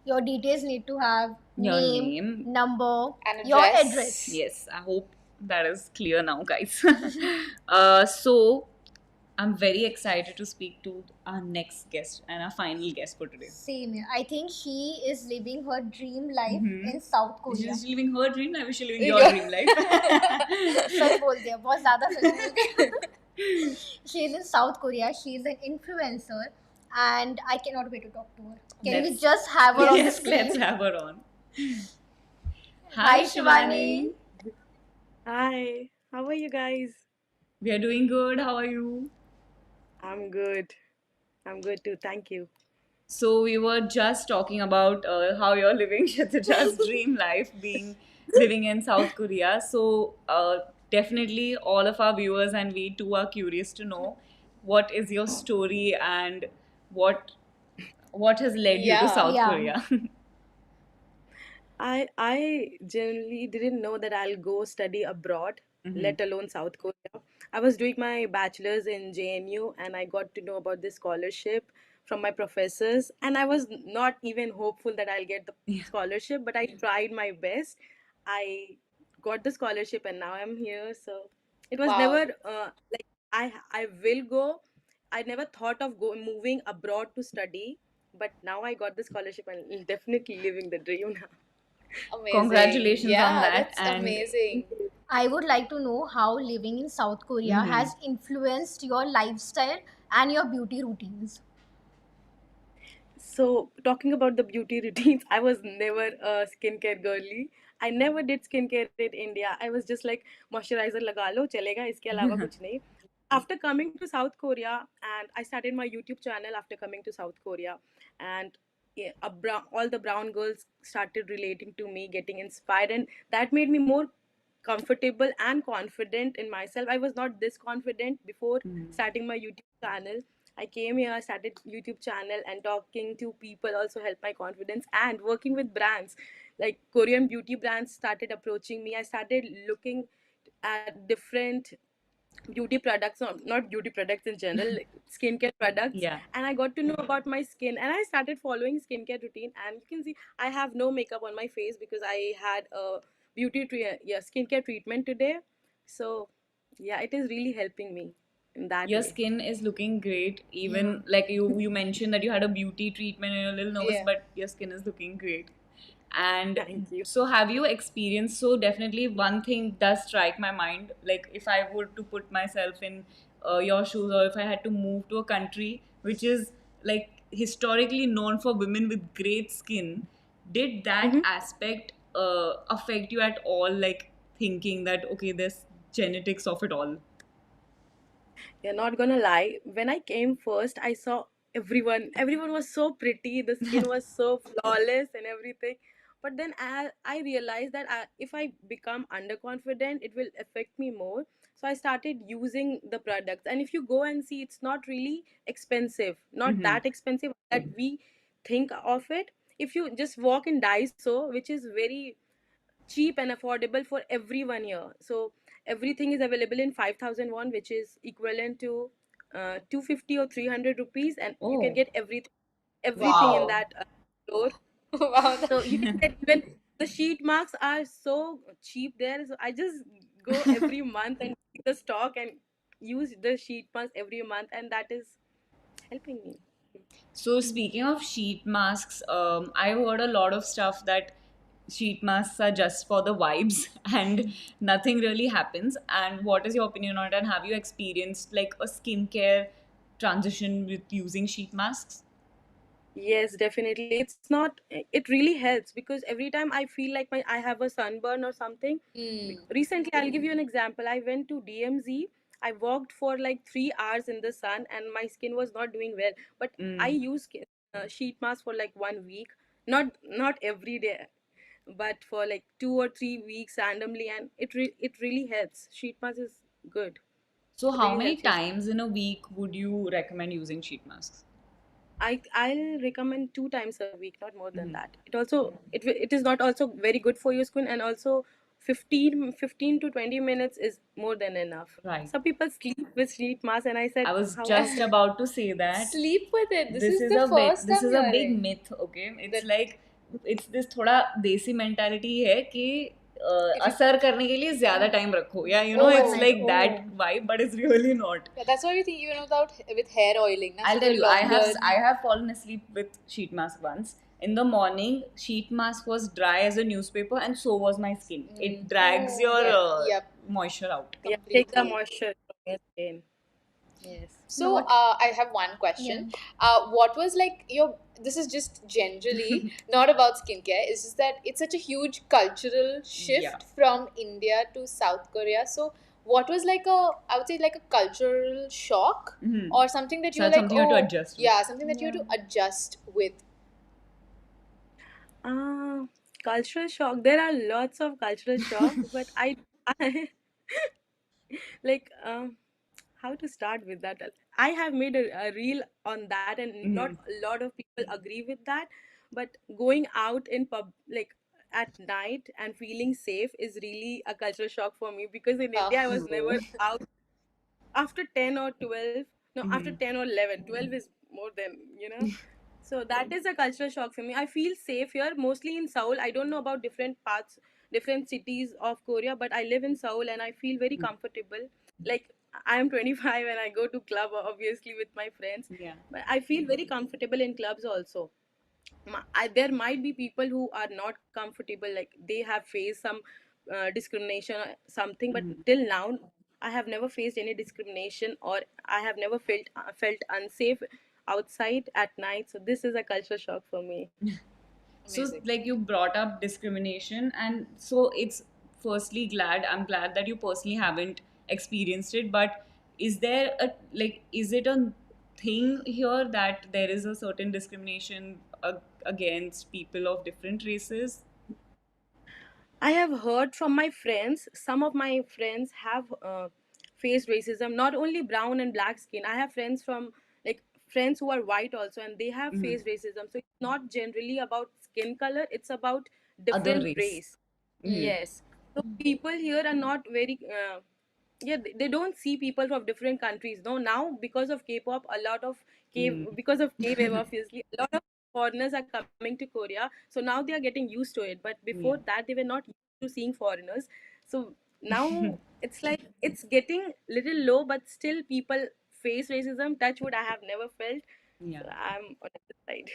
[SPEAKER 2] Your details need to have
[SPEAKER 1] Your
[SPEAKER 2] name,
[SPEAKER 1] name.
[SPEAKER 2] number,
[SPEAKER 3] And
[SPEAKER 2] your
[SPEAKER 3] address.
[SPEAKER 2] address.
[SPEAKER 1] Yes, I hope that is clear now, guys. So, I'm very excited to speak to our next guest and our final guest for today.
[SPEAKER 2] Same here. I think she is living her dream life
[SPEAKER 1] Mhm.
[SPEAKER 2] in South Korea.
[SPEAKER 1] She's living her dream life, she's living your
[SPEAKER 3] Yeah.
[SPEAKER 1] dream life.
[SPEAKER 2] सच बोल दिया बहुत ज़्यादा सच बोल दिया. She is in South Korea. She is an influencer, and I cannot wait to talk to her. Can we
[SPEAKER 1] Let's-
[SPEAKER 2] just have her on the
[SPEAKER 1] Yes, let's
[SPEAKER 2] screen?
[SPEAKER 1] have her on.
[SPEAKER 2] Hi, Shivani.
[SPEAKER 5] Hi, how are you guys?
[SPEAKER 1] We are doing good. How are you?
[SPEAKER 5] I'm good. I'm good too. Thank you.
[SPEAKER 1] So we were just talking about how you're living Shataja's dream life, being living in South Korea. So definitely, all of our viewers and we too are curious to know what is your story and what what has led you to
[SPEAKER 3] Yeah.
[SPEAKER 1] South
[SPEAKER 2] Yeah.
[SPEAKER 1] Korea.
[SPEAKER 5] I generally didn't know that I'll go study abroad,
[SPEAKER 1] Mhm.
[SPEAKER 5] let alone South Korea. I was doing my bachelor's in JNU and I got to know about this scholarship from my professors, and I was not even hopeful that I'll get the
[SPEAKER 1] Yeah.
[SPEAKER 5] scholarship, but I tried my best. I got the scholarship and now I'm here. So it was
[SPEAKER 3] Wow.
[SPEAKER 5] never like I will go. I never thought of moving abroad to study, but now I got the scholarship and definitely living the dream now.
[SPEAKER 3] Amazing.
[SPEAKER 1] Congratulations on
[SPEAKER 3] Yeah,
[SPEAKER 1] that.
[SPEAKER 3] that's
[SPEAKER 1] And
[SPEAKER 3] amazing.
[SPEAKER 2] I would like to know how living in South Korea
[SPEAKER 1] Mhm.
[SPEAKER 2] has influenced your lifestyle and your beauty routines.
[SPEAKER 5] So, talking about the beauty routines, I was never a skincare girly. I never did skincare in India. I was just like moisturizer लगा लो चलेगा इसके अलावा कुछ नहीं. After coming to South Korea, and I started my YouTube channel after coming to South Korea, and yeah, all the brown girls started relating to me, getting inspired, and that made me more comfortable and confident in myself. I was not this confident before starting my YouTube channel. I came here, I started YouTube channel, and talking to people also helped my confidence, and working with brands like Korean beauty brands started approaching me. I started looking at different beauty products, not beauty products in general, like skincare products,
[SPEAKER 1] yeah.
[SPEAKER 5] and I got to know about my skin, and I started following skincare routine, and you can see I have no makeup on my face because I had a skincare treatment today. So yeah, it is really helping me in that
[SPEAKER 1] Your
[SPEAKER 5] way.
[SPEAKER 1] skin is looking great.
[SPEAKER 2] Yeah.
[SPEAKER 1] Even like you mentioned that you had a beauty treatment and you're a little nervous,
[SPEAKER 3] Yeah.
[SPEAKER 1] but your skin is looking great. And
[SPEAKER 5] Thank you.
[SPEAKER 1] so have you experienced, so definitely one thing does strike my mind, like if I were to put myself in your shoes, or if I had to move to a country which is like historically known for women with great skin, did that
[SPEAKER 5] Mhm.
[SPEAKER 1] aspect affect you at all, like thinking that okay, there's genetics of it all?
[SPEAKER 5] You're not gonna lie. When I came first, I saw everyone was so pretty. The skin was so flawless and everything. But then I realized that if I become underconfident, it will affect me more. So I started using the products. And if you go and see, it's not really expensive. Not
[SPEAKER 1] Mm-hmm.
[SPEAKER 5] that expensive that we think of it. If you just walk in Daiso, which is very cheap and affordable for everyone here. So everything is available in 5,000 won, which is equivalent to 250 or 300 rupees, and you can
[SPEAKER 1] Oh,
[SPEAKER 5] get everything in
[SPEAKER 3] Wow.
[SPEAKER 5] that store.
[SPEAKER 3] Wow.
[SPEAKER 5] So you can get even the sheet marks are so cheap there. So I just go every month and see the stock and use the sheet marks every month, and that is helping me.
[SPEAKER 1] So speaking of sheet masks, I've heard a lot of stuff that sheet masks are just for the vibes and nothing really happens. And what is your opinion on it? And have you experienced like a skincare transition with using sheet masks?
[SPEAKER 5] Yes, definitely. It's not. It really helps because every time I feel like I have a sunburn or something.
[SPEAKER 3] Mm.
[SPEAKER 5] Recently, I'll give you an example. I went to DMZ. I walked for like 3 hours in the sun, and my skin was not doing well. But I
[SPEAKER 1] Mm.
[SPEAKER 5] use sheet mask for like 1 week. Not every day, but for like 2 or 3 weeks randomly, and it really helps. Sheet mask is good.
[SPEAKER 1] So
[SPEAKER 5] It
[SPEAKER 1] how
[SPEAKER 5] really
[SPEAKER 1] many
[SPEAKER 5] helps your
[SPEAKER 1] times in a week would you recommend using sheet masks?
[SPEAKER 5] I'll recommend 2 times a week, not more than
[SPEAKER 1] Mhm.
[SPEAKER 5] that. It also it is not also very good for your skin, and also 15 to 20 minutes is more than enough.
[SPEAKER 1] Right.
[SPEAKER 5] Some people sleep with sheet mask, and I
[SPEAKER 1] I
[SPEAKER 5] said,
[SPEAKER 1] was
[SPEAKER 5] how
[SPEAKER 1] just
[SPEAKER 5] come?
[SPEAKER 1] about to say that
[SPEAKER 3] Sleep with it. This
[SPEAKER 1] this
[SPEAKER 3] is
[SPEAKER 1] is
[SPEAKER 3] the
[SPEAKER 1] a bit,
[SPEAKER 3] first
[SPEAKER 1] this
[SPEAKER 3] I'm
[SPEAKER 1] is a big
[SPEAKER 3] hearing.
[SPEAKER 1] myth. Okay, it's
[SPEAKER 3] That
[SPEAKER 1] like it's this थोड़ा देसी mentality है कि
[SPEAKER 3] if you
[SPEAKER 1] असर करने के लिए ज्यादा time रखो, yeah, you know, it's
[SPEAKER 2] Overnight.
[SPEAKER 1] like
[SPEAKER 3] oh,
[SPEAKER 1] that
[SPEAKER 2] Oh.
[SPEAKER 1] vibe, but it's really not.
[SPEAKER 3] yeah, that's what we think even about with hair oiling. Na? So
[SPEAKER 1] I'll tell
[SPEAKER 3] the
[SPEAKER 1] you,
[SPEAKER 3] longer.
[SPEAKER 1] I have fallen asleep with sheet mask once. In the morning, sheet mask was dry as a newspaper, and so was my skin. It drags
[SPEAKER 2] Oh.
[SPEAKER 1] your
[SPEAKER 3] Yeah, yep,
[SPEAKER 1] moisture out.
[SPEAKER 5] Yeah, take the
[SPEAKER 3] completely.
[SPEAKER 5] moisture from your skin. Yes.
[SPEAKER 3] So
[SPEAKER 2] Not.
[SPEAKER 3] I have one
[SPEAKER 2] Yeah.
[SPEAKER 3] question. What was like your? This is just generally not about skincare. It's just that it's such a huge cultural
[SPEAKER 1] Yeah.
[SPEAKER 3] shift from India to South Korea. So what was like a? I would say like a cultural shock
[SPEAKER 1] Mm-hmm.
[SPEAKER 3] or something that you
[SPEAKER 1] So
[SPEAKER 3] were
[SPEAKER 1] that's
[SPEAKER 3] like,
[SPEAKER 1] something you have to
[SPEAKER 3] oh
[SPEAKER 1] adjust with.
[SPEAKER 3] yeah, something that you had
[SPEAKER 2] Yeah.
[SPEAKER 3] to adjust with.
[SPEAKER 5] Uh, Cultural shock. There are lots of cultural shock, but I like how to start with that. I have made a reel on that, and not
[SPEAKER 1] Mm-hmm.
[SPEAKER 5] a lot of people agree with that. But going out in pub, like at night and feeling safe, is really a cultural shock for me, because in
[SPEAKER 3] Yeah.
[SPEAKER 5] India I was
[SPEAKER 1] Oh.
[SPEAKER 5] never out after 10 or 12. No, after
[SPEAKER 1] Mm-hmm.
[SPEAKER 5] 10 or 11. 12 is more than, so that is a cultural shock for me. I feel safe here, mostly in Seoul. I don't know about different parts, different cities of Korea, but I live in Seoul and I feel very comfortable. Like, I am 25 and I go to club obviously with my friends,
[SPEAKER 1] Yeah.
[SPEAKER 5] but I feel very comfortable in clubs also. There might be people who are not comfortable, like they have faced some discrimination or something, but
[SPEAKER 1] Mm-hmm.
[SPEAKER 5] till now I have never faced any discrimination, or I have never felt unsafe outside at night. So this is a culture shock for me.
[SPEAKER 1] So
[SPEAKER 3] Amazing.
[SPEAKER 1] like you brought up discrimination, and so it's firstly I'm glad that you personally haven't experienced it, but is there a like is it a thing here that there is a certain discrimination against people of different races?
[SPEAKER 5] I have heard from my friends. Some of my friends have faced racism. Not only brown and black skin. I have friends from, like, friends who are white also, and they have
[SPEAKER 1] Mm-hmm.
[SPEAKER 5] faced racism. So it's not generally about skin color. It's about
[SPEAKER 1] Other
[SPEAKER 5] different
[SPEAKER 1] race.
[SPEAKER 5] race.
[SPEAKER 1] Mm-hmm.
[SPEAKER 5] Yes. So people here are not very. Yeah, they don't see people from different countries. No, now because of K-pop, a lot of
[SPEAKER 1] Mm.
[SPEAKER 5] because of K-wave, obviously, a lot of foreigners are coming to Korea. So now they are getting used to it. But before
[SPEAKER 1] Yeah.
[SPEAKER 5] that, they were not used to seeing foreigners. So now it's like it's getting little low, but still people face racism. Touch wood, I have never felt.
[SPEAKER 1] Yeah.
[SPEAKER 5] So I'm on the side.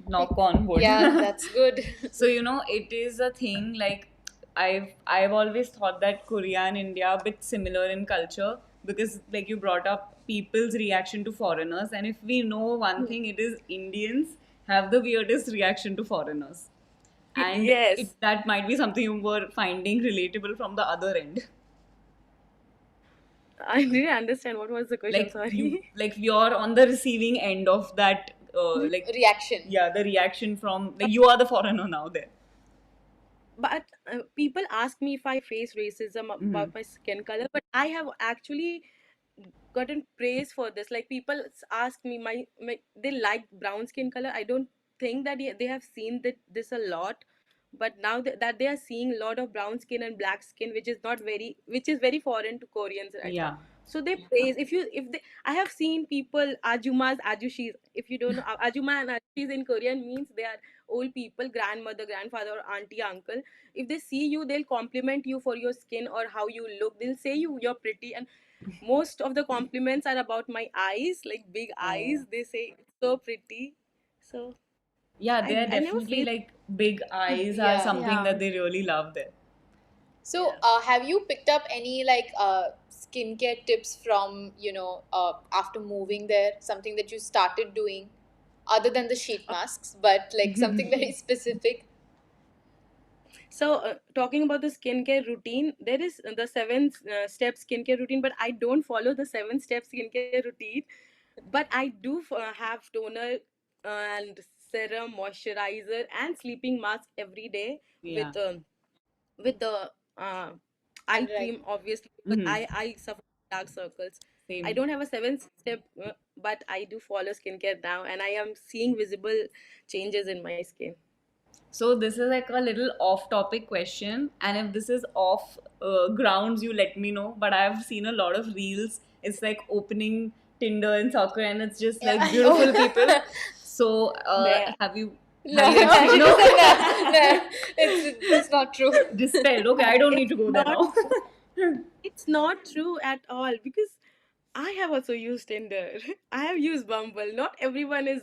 [SPEAKER 1] Knock on wood.
[SPEAKER 3] Yeah, that's good.
[SPEAKER 1] So you know, it is a thing. Like I've always thought that Korea and India are a bit similar in culture, because like you brought up people's reaction to foreigners, and if we know one thing, it is Indians have the weirdest reaction to foreigners, and
[SPEAKER 5] Yes,
[SPEAKER 1] that might be something you were finding relatable from the other end.
[SPEAKER 5] I didn't understand what was the question. Sorry.
[SPEAKER 1] Like you're on the receiving end of that, like,
[SPEAKER 3] Reaction.
[SPEAKER 1] yeah, the reaction from, like, you are the foreigner now there.
[SPEAKER 5] But people ask me if I face racism
[SPEAKER 1] Mm-hmm.
[SPEAKER 5] about my skin color, but I have actually gotten praise for this. Like, people ask me, they like brown skin color. I don't think that they have seen this a lot, but now that they are seeing a lot of brown skin and black skin, which is not very, which is very foreign to Koreans right now.
[SPEAKER 1] Yeah.
[SPEAKER 5] So they praise. If they I have seen people, ajumas, ajushis. If you don't know, ajuma and ajushis in Korean means they are old people, grandmother, grandfather, or auntie, uncle. If they see you, they'll compliment you for your skin or how you look. They'll say you're pretty, and most of the compliments are about my eyes, like big eyes. They say it's so pretty. So
[SPEAKER 1] Yeah, they are
[SPEAKER 5] I never
[SPEAKER 1] definitely
[SPEAKER 5] faced.
[SPEAKER 1] like big eyes are
[SPEAKER 3] Yeah.
[SPEAKER 1] something
[SPEAKER 2] Yeah.
[SPEAKER 1] that they really love there.
[SPEAKER 3] So, have you picked up any like skincare tips from, after moving there? Something that you started doing other than the sheet masks, but like something very specific?
[SPEAKER 5] So, talking about the skincare routine, there is the seven step skincare routine, but I don't follow the 7 step skincare routine. But I do have toner and serum, moisturizer, and sleeping mask every day
[SPEAKER 1] Yeah.
[SPEAKER 5] with the uh, eye
[SPEAKER 3] Under eye
[SPEAKER 5] cream,
[SPEAKER 3] cream.
[SPEAKER 5] obviously, because
[SPEAKER 1] Hmm.
[SPEAKER 5] I suffer from dark circles. I
[SPEAKER 1] Same.
[SPEAKER 5] don't have a 7 step, but I do follow skincare now, and I am seeing visible changes in my skin.
[SPEAKER 1] So this is like a little off-topic question, and if this is off grounds, you let me know. But I've seen a lot of reels. It's like opening Tinder in South Korea, and it's just like
[SPEAKER 2] Yeah.
[SPEAKER 1] beautiful people. So
[SPEAKER 5] Yeah.
[SPEAKER 3] No,
[SPEAKER 1] have you
[SPEAKER 3] she
[SPEAKER 1] experienced?
[SPEAKER 3] just said
[SPEAKER 1] No,
[SPEAKER 3] no. No, that's not true.
[SPEAKER 1] dispelled. Okay, I don't need
[SPEAKER 5] It's
[SPEAKER 1] to go there
[SPEAKER 5] not
[SPEAKER 1] now.
[SPEAKER 5] it's not true at all, because I have also used Tinder. I have used Bumble. Not everyone is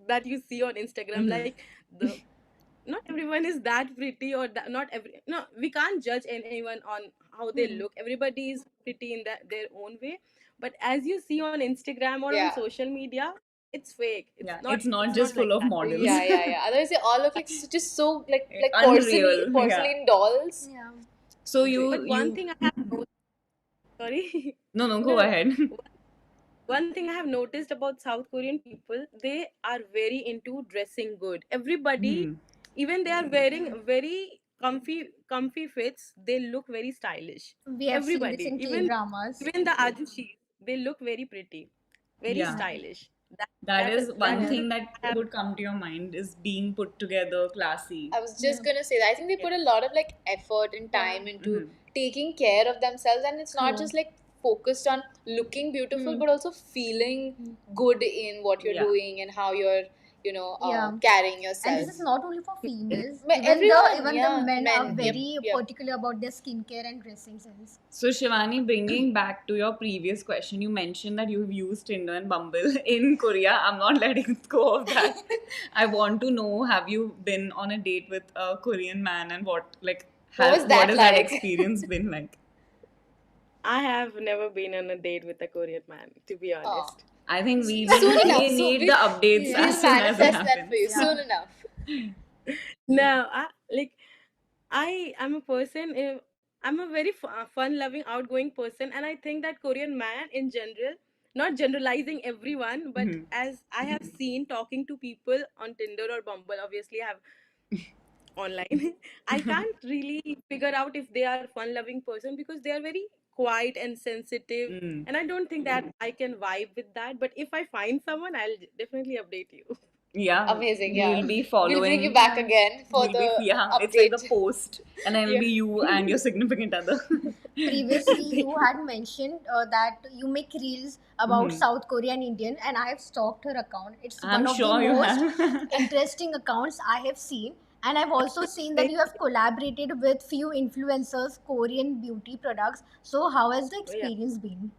[SPEAKER 5] that you see on Instagram.
[SPEAKER 1] Mhm.
[SPEAKER 5] Like the not everyone is that pretty, or that, not every no, we can't judge anyone on how they
[SPEAKER 2] Hmm.
[SPEAKER 5] look. Everybody is pretty in their own way. But as you see on Instagram or on
[SPEAKER 3] Yeah.
[SPEAKER 5] social media, it's fake.
[SPEAKER 1] Yeah, it's
[SPEAKER 5] It's
[SPEAKER 1] not
[SPEAKER 5] not
[SPEAKER 1] just
[SPEAKER 5] like
[SPEAKER 1] full of
[SPEAKER 5] that.
[SPEAKER 1] models.
[SPEAKER 3] Yeah, yeah, yeah. Otherwise, they all look like just so like
[SPEAKER 1] Unreal. Yeah.
[SPEAKER 3] porcelain dolls.
[SPEAKER 2] Yeah.
[SPEAKER 1] So you
[SPEAKER 5] But one
[SPEAKER 1] you
[SPEAKER 5] thing I have sorry.
[SPEAKER 1] no, no,
[SPEAKER 5] No,
[SPEAKER 1] go
[SPEAKER 5] no.
[SPEAKER 1] ahead.
[SPEAKER 5] One thing I have noticed about South Korean people, they are very into dressing good. Everybody,
[SPEAKER 1] Hmm.
[SPEAKER 5] even they are wearing very comfy fits, they look very stylish.
[SPEAKER 2] We have seen this
[SPEAKER 5] Everybody,
[SPEAKER 2] in K dramas.
[SPEAKER 5] even the ajushi, they look very pretty, very
[SPEAKER 1] Yeah.
[SPEAKER 2] Yeah.
[SPEAKER 5] stylish.
[SPEAKER 1] That is
[SPEAKER 5] That
[SPEAKER 1] one
[SPEAKER 5] is
[SPEAKER 2] Yeah.
[SPEAKER 5] the
[SPEAKER 1] thing that
[SPEAKER 5] thing I have.
[SPEAKER 1] would come to your mind is being put together, classy.
[SPEAKER 3] I was
[SPEAKER 2] Yeah.
[SPEAKER 3] just gonna say that. I think they
[SPEAKER 1] Yeah.
[SPEAKER 3] put a lot of like effort and
[SPEAKER 2] Yeah.
[SPEAKER 3] time into
[SPEAKER 1] Hmm.
[SPEAKER 3] taking care of themselves, and it's not
[SPEAKER 2] True.
[SPEAKER 3] just like focused on looking beautiful,
[SPEAKER 2] Hmm.
[SPEAKER 3] but also feeling
[SPEAKER 2] Hmm.
[SPEAKER 3] good in what you're
[SPEAKER 1] Yeah.
[SPEAKER 3] doing and how you're,
[SPEAKER 2] Yeah.
[SPEAKER 3] carrying
[SPEAKER 2] And
[SPEAKER 3] yourself.
[SPEAKER 2] this is not only for females.
[SPEAKER 3] But
[SPEAKER 2] Even the
[SPEAKER 3] everyone,
[SPEAKER 2] even the
[SPEAKER 3] yeah,
[SPEAKER 2] men are
[SPEAKER 3] men, yep,
[SPEAKER 2] very
[SPEAKER 3] yep.
[SPEAKER 2] particular about their skincare and dressing sense.
[SPEAKER 1] So Shivani, bringing back to your previous question, you mentioned that you've used Tinder and Bumble in Korea. I'm not letting go of that. I want to know, have you been on a date with a Korean man, and
[SPEAKER 3] What was
[SPEAKER 1] what
[SPEAKER 3] that
[SPEAKER 1] has that
[SPEAKER 3] like?
[SPEAKER 1] experience been like?
[SPEAKER 5] I have never been on a date with a Korean man, to be
[SPEAKER 3] Oh,
[SPEAKER 5] honest.
[SPEAKER 1] I think we
[SPEAKER 3] soon enough.
[SPEAKER 1] we
[SPEAKER 3] So
[SPEAKER 1] need the updates
[SPEAKER 2] Yeah.
[SPEAKER 1] as
[SPEAKER 3] we'll
[SPEAKER 1] soon as it
[SPEAKER 3] manifest that for
[SPEAKER 1] happens.
[SPEAKER 3] you
[SPEAKER 2] Yeah.
[SPEAKER 3] soon enough.
[SPEAKER 5] No, I am a person. I'm a very fun-loving, outgoing person, and I think that Korean man in general, not generalizing everyone, but
[SPEAKER 1] Mhm.
[SPEAKER 5] as I have seen talking to people on Tinder or Bumble, obviously I have online, I can't really figure out if they are fun-loving person, because they are very quiet and sensitive,
[SPEAKER 1] Mm.
[SPEAKER 5] and I don't think that I can vibe with that. But if I find someone, I'll definitely update you.
[SPEAKER 1] Yeah,
[SPEAKER 3] Amazing, yeah.
[SPEAKER 1] we'll be
[SPEAKER 3] We'll bring you
[SPEAKER 1] following.
[SPEAKER 3] back
[SPEAKER 2] Yeah.
[SPEAKER 3] again for
[SPEAKER 1] We'll be,
[SPEAKER 3] the
[SPEAKER 1] yeah, it's like the
[SPEAKER 3] update.
[SPEAKER 1] post, and then it'll
[SPEAKER 3] Yeah.
[SPEAKER 1] be you and your significant other.
[SPEAKER 2] Previously, you had mentioned that you make reels about
[SPEAKER 1] Mhm.
[SPEAKER 2] South Korean Indian, and I have stalked her account. It's
[SPEAKER 1] I'm
[SPEAKER 2] one of the
[SPEAKER 1] sure you
[SPEAKER 2] most
[SPEAKER 1] have.
[SPEAKER 2] interesting accounts I have seen. And I've also seen that you have collaborated with few influencers, Korean beauty products. So, how has the
[SPEAKER 5] Yeah.
[SPEAKER 2] experience been?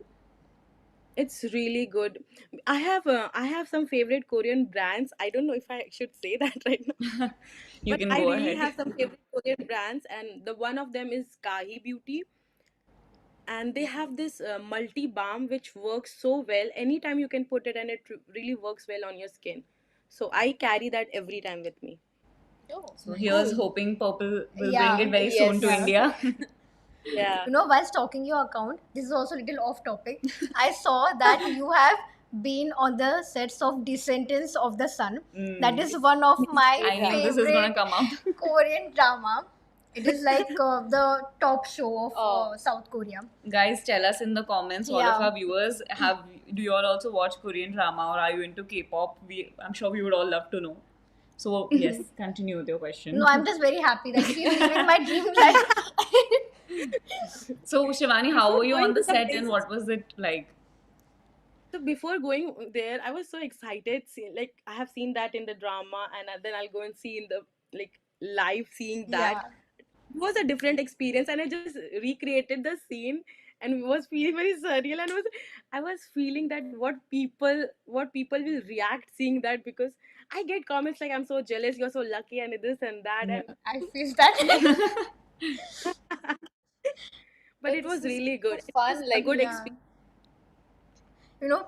[SPEAKER 5] It's really good. I have some favorite Korean brands. I don't know if I should say that right now,
[SPEAKER 1] You
[SPEAKER 5] but
[SPEAKER 1] can
[SPEAKER 5] I
[SPEAKER 1] go
[SPEAKER 5] really
[SPEAKER 1] ahead.
[SPEAKER 5] have some favorite Korean brands, and the one of them is Kahi Beauty, and they have this multi balm which works so well. Anytime you can put it, and it really works well on your skin. So I carry that every time with me.
[SPEAKER 3] Oh,
[SPEAKER 1] So
[SPEAKER 2] Nice.
[SPEAKER 1] here's
[SPEAKER 3] cool.
[SPEAKER 1] hoping Purple will bring it
[SPEAKER 2] Yeah.
[SPEAKER 1] very soon to
[SPEAKER 3] Yes.
[SPEAKER 2] Yeah.
[SPEAKER 1] India.
[SPEAKER 5] Yeah.
[SPEAKER 2] While stalking your account, this is also a little off topic. I saw that you have been on the sets of Descendants of the Sun. That
[SPEAKER 1] Mm.
[SPEAKER 2] is one of my
[SPEAKER 1] I knew
[SPEAKER 3] K-drama.
[SPEAKER 1] this is gonna
[SPEAKER 2] favorite
[SPEAKER 1] come up.
[SPEAKER 2] Korean drama. It is like the top show of
[SPEAKER 3] Oh,
[SPEAKER 2] South Korea.
[SPEAKER 1] Guys, tell us in the comments, all of
[SPEAKER 2] Yeah.
[SPEAKER 1] our viewers, do you all also watch Korean drama, or are you into K-pop? I'm sure we would all love to know. So yes, continue with your
[SPEAKER 2] No,
[SPEAKER 1] question.
[SPEAKER 2] I'm just very happy that she's living my dream life.
[SPEAKER 1] So Shivani, how
[SPEAKER 5] Before
[SPEAKER 1] were you
[SPEAKER 5] going
[SPEAKER 1] on the
[SPEAKER 5] to the
[SPEAKER 1] set and
[SPEAKER 5] place,
[SPEAKER 1] what was it like?
[SPEAKER 5] so before going there, I was so excited. Like I have seen that in the drama, and then I'll go and see in the like live, seeing that.
[SPEAKER 2] Yeah.
[SPEAKER 5] It was a different experience, and I just recreated the scene and was feeling very surreal, and I was feeling that what people will react seeing that, because I get comments like, I'm so jealous, you're so lucky, and this and that,
[SPEAKER 2] Yeah,
[SPEAKER 5] and
[SPEAKER 2] I feel that.
[SPEAKER 5] but
[SPEAKER 3] But
[SPEAKER 5] it
[SPEAKER 3] this
[SPEAKER 5] was
[SPEAKER 3] is
[SPEAKER 5] really
[SPEAKER 3] so
[SPEAKER 5] good. It was
[SPEAKER 3] fun.
[SPEAKER 5] a
[SPEAKER 3] Like,
[SPEAKER 5] good
[SPEAKER 2] Yeah.
[SPEAKER 5] experience.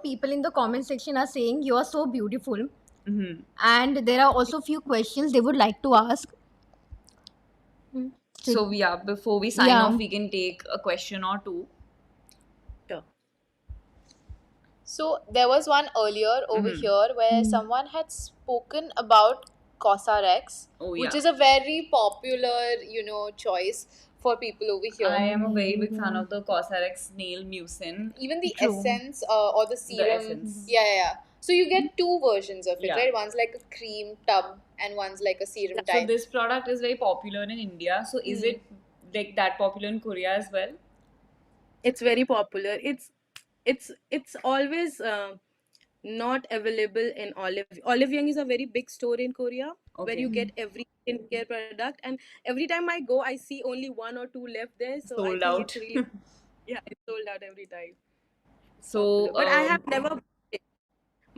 [SPEAKER 2] People in the comment section are saying you are so beautiful,
[SPEAKER 1] Hmm.
[SPEAKER 2] and there are also few questions they would like to ask. So,
[SPEAKER 1] So yeah, before we sign
[SPEAKER 2] yeah.
[SPEAKER 1] off, we can take a question or two.
[SPEAKER 5] Sure.
[SPEAKER 3] so there was one earlier over
[SPEAKER 1] Hmm.
[SPEAKER 3] here where someone had spoken about Cosrx,
[SPEAKER 1] Oh
[SPEAKER 3] which
[SPEAKER 1] yeah.
[SPEAKER 3] is a very popular, choice for people over
[SPEAKER 1] I
[SPEAKER 3] here.
[SPEAKER 1] am a very big fan of the Cosrx nail mucin,
[SPEAKER 3] Even the
[SPEAKER 2] True.
[SPEAKER 3] essence or the
[SPEAKER 1] the
[SPEAKER 3] serum.
[SPEAKER 1] essence.
[SPEAKER 3] Yeah, yeah, yeah. So you get two versions of it,
[SPEAKER 1] Yeah.
[SPEAKER 3] right? One's like a cream tub and one's like a serum
[SPEAKER 1] So
[SPEAKER 3] type.
[SPEAKER 1] this product is very popular in India. So is it like that popular in Korea as well?
[SPEAKER 5] It's very popular. It's always not available in Olive Young is a very big store in Korea where
[SPEAKER 1] Okay.
[SPEAKER 5] you get every skincare product, and every time I go I see only one or two left there, so I
[SPEAKER 1] Sold
[SPEAKER 5] think
[SPEAKER 1] out.
[SPEAKER 5] it's really, yeah, it's sold out every time. It's popular,
[SPEAKER 1] So
[SPEAKER 5] but I have never bought it.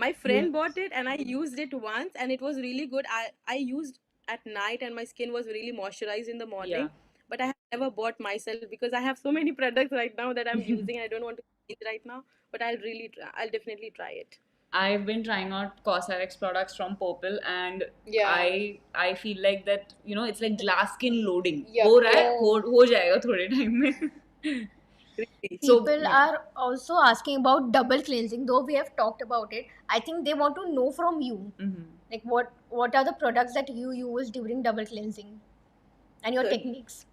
[SPEAKER 5] My
[SPEAKER 1] you
[SPEAKER 5] friend bought it and I used it once and it was really good. I used at night and my skin was really moisturized in the
[SPEAKER 1] yeah.
[SPEAKER 5] morning, but I have never bought myself because I have so many products right now that I'm using. I don't want to change right now, but I'll definitely try it.
[SPEAKER 1] I've been trying out Cosrx products from Purplle, and
[SPEAKER 3] Yeah.
[SPEAKER 1] I feel like that, it's like glass skin loading.
[SPEAKER 3] Yep,
[SPEAKER 1] हो रहा है,
[SPEAKER 3] yep.
[SPEAKER 1] हो जाएगा थोड़े time में.
[SPEAKER 5] Really.
[SPEAKER 1] So
[SPEAKER 2] People
[SPEAKER 1] yeah.
[SPEAKER 2] are also asking about double cleansing, though we have talked about it. I think they want to know from you,
[SPEAKER 1] Mhm.
[SPEAKER 2] like what are the products that you use during double cleansing and your
[SPEAKER 5] So,
[SPEAKER 2] techniques.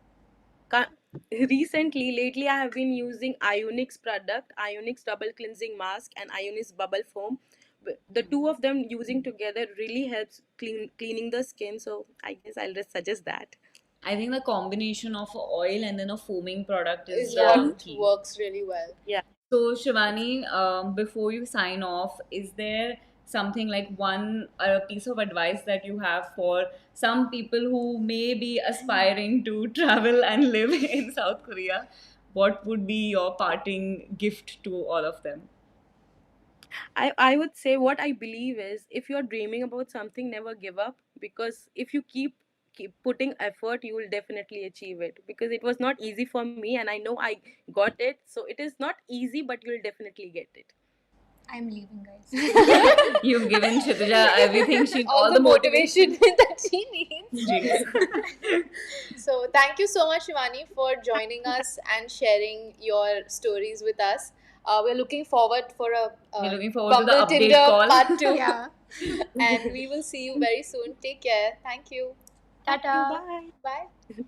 [SPEAKER 5] recently, lately, I have been using Ionix product, Ionix double cleansing mask, and Ionix bubble foam. The two of them using together really helps cleaning the skin. So I guess I'll just suggest that.
[SPEAKER 1] I think the combination of a oil and then a foaming product is
[SPEAKER 3] Is
[SPEAKER 1] the
[SPEAKER 2] Yeah.
[SPEAKER 3] what
[SPEAKER 1] key.
[SPEAKER 3] works really well.
[SPEAKER 5] Yeah.
[SPEAKER 1] So, Shivani, before you sign off, is there something like one piece of advice that you have for some people who may be aspiring to travel and live in South Korea? What would be your parting gift to all of them?
[SPEAKER 5] I would say what I believe is, if you're dreaming about something, never give up, because if you keep putting effort, you will definitely achieve it, because it was not easy for me and I know I got it, so it is not easy, but you'll definitely get it.
[SPEAKER 2] I'm leaving, guys.
[SPEAKER 1] You've given Kshitija everything
[SPEAKER 3] All the motivation that she needs.
[SPEAKER 1] Jinx.
[SPEAKER 3] So thank you so much, Shivani, for joining us and sharing your stories with us. We're looking forward for a
[SPEAKER 1] We're looking forward to the
[SPEAKER 3] Bumble
[SPEAKER 1] update
[SPEAKER 3] Tinder
[SPEAKER 1] call.
[SPEAKER 3] part 2.
[SPEAKER 2] Yeah.
[SPEAKER 3] And we will see you very soon. Take care. Thank you.
[SPEAKER 5] Thank you.
[SPEAKER 2] Tata.
[SPEAKER 5] Bye.
[SPEAKER 3] Bye.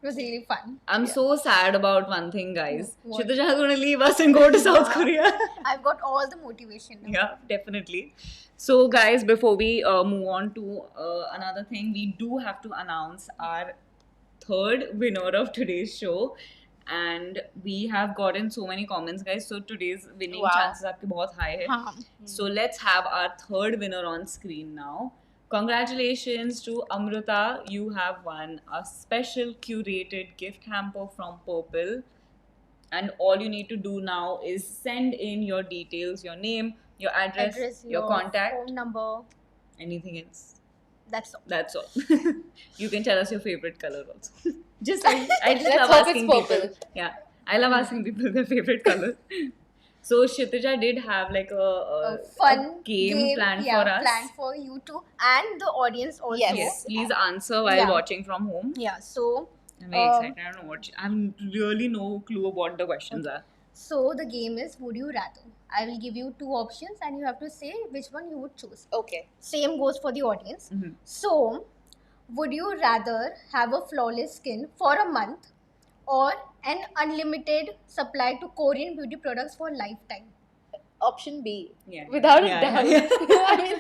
[SPEAKER 2] It was really fun.
[SPEAKER 1] I'm
[SPEAKER 5] Yeah.
[SPEAKER 1] so sad about one thing, guys.
[SPEAKER 2] What?
[SPEAKER 1] Kshitija is going to leave us and go to South
[SPEAKER 2] Yeah.
[SPEAKER 1] Korea.
[SPEAKER 2] I've got all the motivation now.
[SPEAKER 1] Yeah, definitely. So, guys, before we move on to another thing, we do have to announce our third winner of today's show. And we have gotten so many comments, guys. So, today's winning
[SPEAKER 3] Wow.
[SPEAKER 1] chances are बहुत high hai.
[SPEAKER 2] हाँ.
[SPEAKER 1] So, let's have our third winner on screen now. Congratulations to Amrita. You have won a special curated gift hamper from Purplle. And all you need to do now is send in your details, your name, your address, your contact,
[SPEAKER 2] phone number.
[SPEAKER 1] anything else.
[SPEAKER 2] That's all.
[SPEAKER 1] That's all. You can tell us your favorite color also. I just
[SPEAKER 3] Let's
[SPEAKER 1] love
[SPEAKER 3] hope
[SPEAKER 1] asking
[SPEAKER 3] it's
[SPEAKER 1] people.
[SPEAKER 3] purple.
[SPEAKER 1] Yeah, I love asking people their favorite color. So Kshitija did have like
[SPEAKER 2] A fun
[SPEAKER 1] a game planned for us.
[SPEAKER 2] planned for you too and the audience also.
[SPEAKER 3] Yes.
[SPEAKER 1] Please answer while
[SPEAKER 2] Yeah.
[SPEAKER 1] watching from home.
[SPEAKER 2] Yeah. So
[SPEAKER 1] I'm very excited. I don't know what. I have really no clue of what the questions are.
[SPEAKER 2] So the game is would you rather. I will give you two options and you have to say which one you would choose.
[SPEAKER 3] Okay.
[SPEAKER 2] Same goes for the audience.
[SPEAKER 1] Mhm.
[SPEAKER 2] So, would you rather have a flawless skin for a month or an unlimited supply to Korean beauty products for lifetime?
[SPEAKER 3] option B.
[SPEAKER 1] Yeah.
[SPEAKER 3] Without
[SPEAKER 1] Yeah,
[SPEAKER 3] a doubt.
[SPEAKER 1] yeah.
[SPEAKER 3] I mean,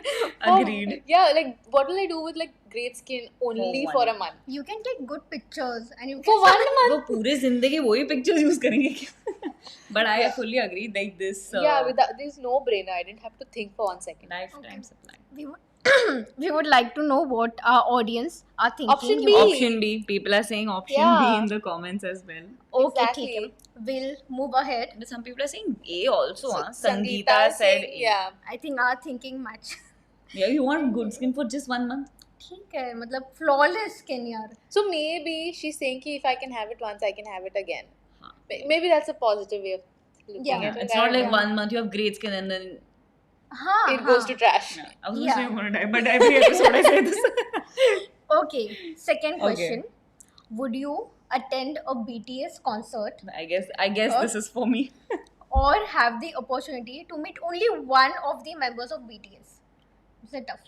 [SPEAKER 1] Agreed.
[SPEAKER 3] Yeah, like what will I do with like great skin only
[SPEAKER 1] For
[SPEAKER 3] for
[SPEAKER 1] one
[SPEAKER 3] a month?
[SPEAKER 2] You can take good pictures and you
[SPEAKER 3] For
[SPEAKER 2] can
[SPEAKER 3] one
[SPEAKER 1] वो
[SPEAKER 3] month?
[SPEAKER 1] पूरे जिंदगी वही pictures use करेंगे क्या? But I
[SPEAKER 3] Yeah.
[SPEAKER 1] fully agree. Like this.
[SPEAKER 3] Yeah, without this no brainer. I didn't have to think for 1 second.
[SPEAKER 1] Lifetime supply.
[SPEAKER 2] we would we would like to know what our audience are thinking.
[SPEAKER 3] Option
[SPEAKER 2] You-
[SPEAKER 3] B.
[SPEAKER 1] Option B. People are saying option B
[SPEAKER 3] Yeah.
[SPEAKER 1] in the comments as well.
[SPEAKER 2] Okay,
[SPEAKER 3] Exactly.
[SPEAKER 2] ठीक है. We'll move ahead.
[SPEAKER 1] But some people are saying A also.
[SPEAKER 3] So,
[SPEAKER 1] Huh? Sangeeta said
[SPEAKER 3] saying,
[SPEAKER 1] A.
[SPEAKER 3] yeah.
[SPEAKER 2] I think our thinking match.
[SPEAKER 1] Yeah, you want good skin for just 1 month?
[SPEAKER 2] ठीक है मतलब flawless skin यार.
[SPEAKER 3] So maybe she's saying कि if I can have it once, I can have it again.
[SPEAKER 1] Huh.
[SPEAKER 3] Maybe that's a positive way of looking
[SPEAKER 2] Yeah.
[SPEAKER 3] at it.
[SPEAKER 1] It's
[SPEAKER 3] I
[SPEAKER 1] not
[SPEAKER 3] don't
[SPEAKER 1] like
[SPEAKER 3] know.
[SPEAKER 1] 1 month you have great skin and then
[SPEAKER 2] हाँ
[SPEAKER 3] It goes to trash.
[SPEAKER 1] yeah. I was
[SPEAKER 2] Yeah.
[SPEAKER 1] saying I'm gonna die, but every episode I say this.
[SPEAKER 2] Okay, second
[SPEAKER 1] Okay.
[SPEAKER 2] question. Would you attend a BTS concert
[SPEAKER 1] I guess
[SPEAKER 2] Huh?
[SPEAKER 1] this is for me.
[SPEAKER 2] or have the opportunity to meet only one of the members of BTS? Is it tough?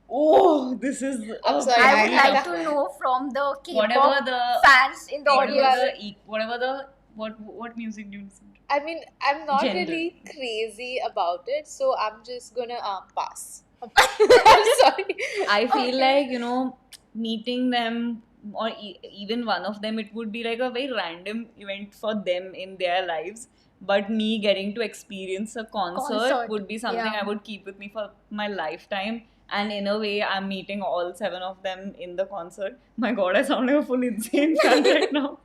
[SPEAKER 1] Oh, this is.
[SPEAKER 3] I'm sorry,
[SPEAKER 2] I would
[SPEAKER 3] I-
[SPEAKER 2] like to know from the
[SPEAKER 1] Whatever
[SPEAKER 2] K-pop
[SPEAKER 1] the
[SPEAKER 2] fans in the audience.
[SPEAKER 1] whatever the what music do you listen to?
[SPEAKER 3] I mean, I'm not
[SPEAKER 1] Gender.
[SPEAKER 3] really crazy about it, so I'm just gonna pass. I'm sorry.
[SPEAKER 1] I feel
[SPEAKER 2] Okay.
[SPEAKER 1] like meeting them or even one of them, it would be like a very random event for them in their lives. But me getting to experience a concert would be something
[SPEAKER 2] yeah.
[SPEAKER 1] I would keep with me for my lifetime. And in a way, I'm meeting all 7 of them in the concert. My God, I sound like a full insane fan right now.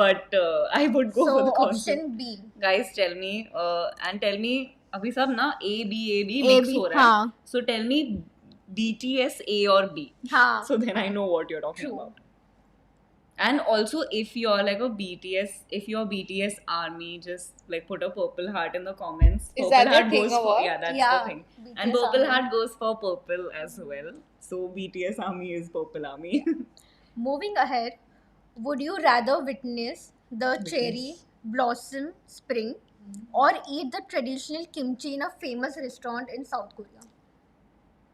[SPEAKER 1] But I would go for the
[SPEAKER 2] So
[SPEAKER 1] concert.
[SPEAKER 2] option B.
[SPEAKER 1] Guys, tell me and tell me. अभी सब ना A B
[SPEAKER 2] A,
[SPEAKER 1] mix
[SPEAKER 2] B,
[SPEAKER 1] हो रहा है.
[SPEAKER 2] हाँ.
[SPEAKER 1] So tell me BTS A or B.
[SPEAKER 2] हाँ.
[SPEAKER 1] So then I know what you're talking
[SPEAKER 2] True.
[SPEAKER 1] about. And also, if you're like if you're BTS army, just like put a purple heart in the comments.
[SPEAKER 3] Is
[SPEAKER 1] Purple
[SPEAKER 3] that the
[SPEAKER 1] heart
[SPEAKER 3] thing
[SPEAKER 1] goes
[SPEAKER 3] or
[SPEAKER 1] for
[SPEAKER 3] what?
[SPEAKER 1] yeah, that's
[SPEAKER 2] Yeah,
[SPEAKER 1] the thing.
[SPEAKER 2] BTS
[SPEAKER 1] And purple
[SPEAKER 2] army.
[SPEAKER 1] heart goes for purple as well. So BTS army is purple army.
[SPEAKER 2] Moving ahead, would you rather witness the cherry blossom spring or eat the traditional kimchi in a famous restaurant in South Korea?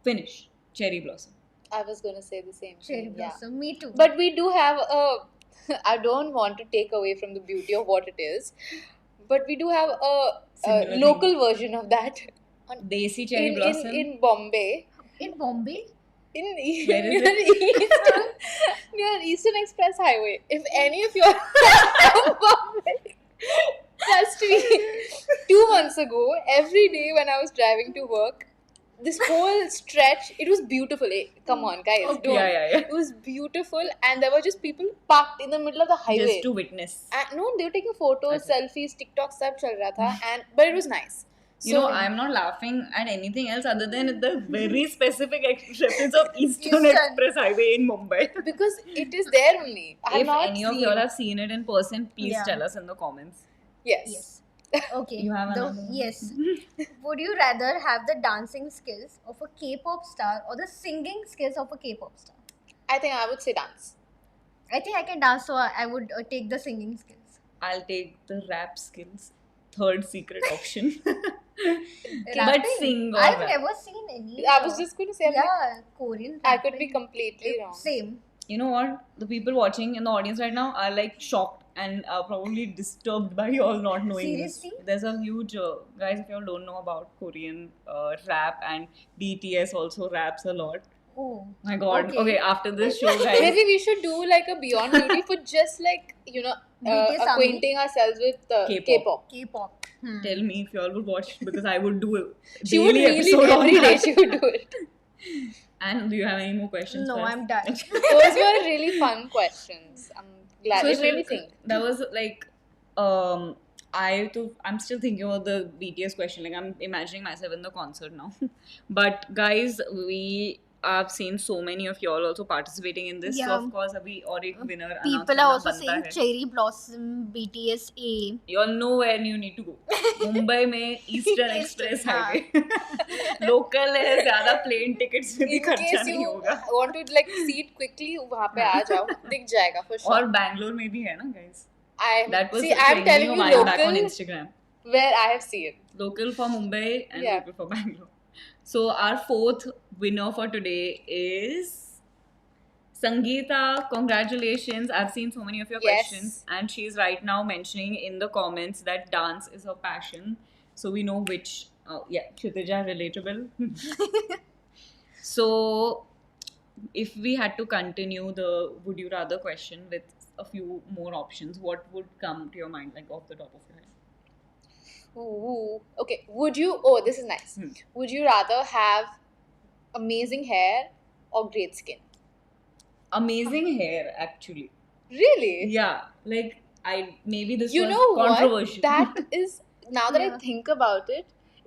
[SPEAKER 1] Finish. Cherry blossom.
[SPEAKER 3] I was gonna say the same
[SPEAKER 2] Cherry
[SPEAKER 3] thing. Yeah.
[SPEAKER 2] blossom, me too.
[SPEAKER 3] But we do have a. I don't want to take away from the beauty of what it is, but we do have a
[SPEAKER 1] Similar
[SPEAKER 3] local version of that
[SPEAKER 1] Desi cherry blossom.
[SPEAKER 3] in Bombay.
[SPEAKER 2] in Bombay,
[SPEAKER 3] In
[SPEAKER 1] Where is
[SPEAKER 3] near Eastern, near Eastern Express Highway. If any of you are from Bombay, trust me, 2 months ago, every day when I was driving to work, this whole stretch, it was beautiful. Eh? Come on, guys. Don't.
[SPEAKER 1] Yeah.
[SPEAKER 3] It was beautiful, and there were just people parked in the middle of the highway.
[SPEAKER 1] Just to witness.
[SPEAKER 3] And no, they were taking photos,
[SPEAKER 1] Okay.
[SPEAKER 3] selfies, TikTok stuff chal raha tha, but it was nice.
[SPEAKER 1] I'm not laughing at anything else other than the very specific reference of Eastern
[SPEAKER 2] Eastern.
[SPEAKER 1] Express Highway in Mumbai.
[SPEAKER 3] because it is there only. I have
[SPEAKER 1] If
[SPEAKER 3] not
[SPEAKER 1] any of
[SPEAKER 3] seen.
[SPEAKER 1] y'all have seen it in person, please
[SPEAKER 2] Yeah.
[SPEAKER 1] tell us in the comments.
[SPEAKER 3] Yes.
[SPEAKER 2] yes. Okay.
[SPEAKER 1] You have another one?
[SPEAKER 2] Yes. Would you rather have the dancing skills of a K-pop star or the singing skills of a K-pop star?
[SPEAKER 3] I think I would say dance.
[SPEAKER 2] I think I can dance, so I would take the singing skills.
[SPEAKER 1] I'll take the rap skills. Third secret option. But
[SPEAKER 2] Rapping?
[SPEAKER 1] sing or
[SPEAKER 2] I've
[SPEAKER 1] rap.
[SPEAKER 2] never seen any.
[SPEAKER 3] I was just going to say, I'm like,
[SPEAKER 2] yeah, Korean.
[SPEAKER 3] I could be
[SPEAKER 2] rapping.
[SPEAKER 3] completely wrong.
[SPEAKER 2] Same.
[SPEAKER 1] You know what? The people watching in the audience right now are like shocked and are probably disturbed by y'all not knowing
[SPEAKER 2] Seriously?
[SPEAKER 1] this. There's a huge guys. If y'all don't know about Korean rap, and BTS also raps a lot.
[SPEAKER 2] Oh.
[SPEAKER 1] My God.
[SPEAKER 2] Okay.
[SPEAKER 1] Okay, after this show, guys.
[SPEAKER 3] Maybe we should do like a Beyond Beauty for just like,
[SPEAKER 2] BTS army.
[SPEAKER 3] acquainting ourselves with
[SPEAKER 1] K-pop.
[SPEAKER 3] K-pop.
[SPEAKER 2] K-pop.
[SPEAKER 1] Tell me if y'all would watch because I would do a
[SPEAKER 3] She would
[SPEAKER 1] daily
[SPEAKER 3] really,
[SPEAKER 1] episode on
[SPEAKER 3] every day
[SPEAKER 1] that.
[SPEAKER 3] she would do it.
[SPEAKER 1] And do you have any more questions?
[SPEAKER 2] No,
[SPEAKER 1] for us?
[SPEAKER 2] I'm done.
[SPEAKER 3] Those were really fun questions. I'm glad.
[SPEAKER 1] So
[SPEAKER 3] It made me think.
[SPEAKER 1] That was like, I'm still thinking about the BTS question. Like I'm imagining myself in the concert now. But guys, I've seen so many of y'all also participating in this. So
[SPEAKER 2] Yeah.
[SPEAKER 1] of course, abhi aur ek winner
[SPEAKER 2] People
[SPEAKER 1] announced
[SPEAKER 2] are also
[SPEAKER 1] करना
[SPEAKER 2] saying
[SPEAKER 1] बनता है.
[SPEAKER 2] Cherry Blossom, BTS A.
[SPEAKER 1] Y'all know where you need to go. Mumbai में eastern express
[SPEAKER 2] हाँ.
[SPEAKER 1] Highway local है, ज्यादा plane tickets में भी
[SPEAKER 3] In
[SPEAKER 1] खर्चा
[SPEAKER 3] case
[SPEAKER 1] नहीं
[SPEAKER 3] you
[SPEAKER 1] होगा.
[SPEAKER 3] want to like see it quickly, वहाँ पे आ जाओ, दिख जाएगा for sure.
[SPEAKER 1] और बैंगलोर में भी है ना guys.
[SPEAKER 3] That was I'm telling you
[SPEAKER 1] local back on
[SPEAKER 3] local
[SPEAKER 1] Instagram.
[SPEAKER 3] where I have seen it.
[SPEAKER 1] Local for Mumbai and
[SPEAKER 3] Yeah.
[SPEAKER 1] local for Bangalore. So our fourth winner for today is Sangeeta. Congratulations. I've seen so many of your
[SPEAKER 3] Yes.
[SPEAKER 1] questions and she's right now mentioning in the comments that dance is her passion. so we know which. Kshitija, relatable. So, if we had to continue the would you rather question with a few more options, what would come to your mind, like off the top of your head?
[SPEAKER 3] Ooh. Okay. Would you? Oh, this is nice. Would you rather have amazing hair or great skin?
[SPEAKER 1] Amazing hair, actually.
[SPEAKER 3] Really?
[SPEAKER 1] Yeah, like maybe this
[SPEAKER 3] You
[SPEAKER 1] was
[SPEAKER 3] know what?
[SPEAKER 1] controversial.
[SPEAKER 3] That is, now that I
[SPEAKER 2] Yeah.
[SPEAKER 3] think about it,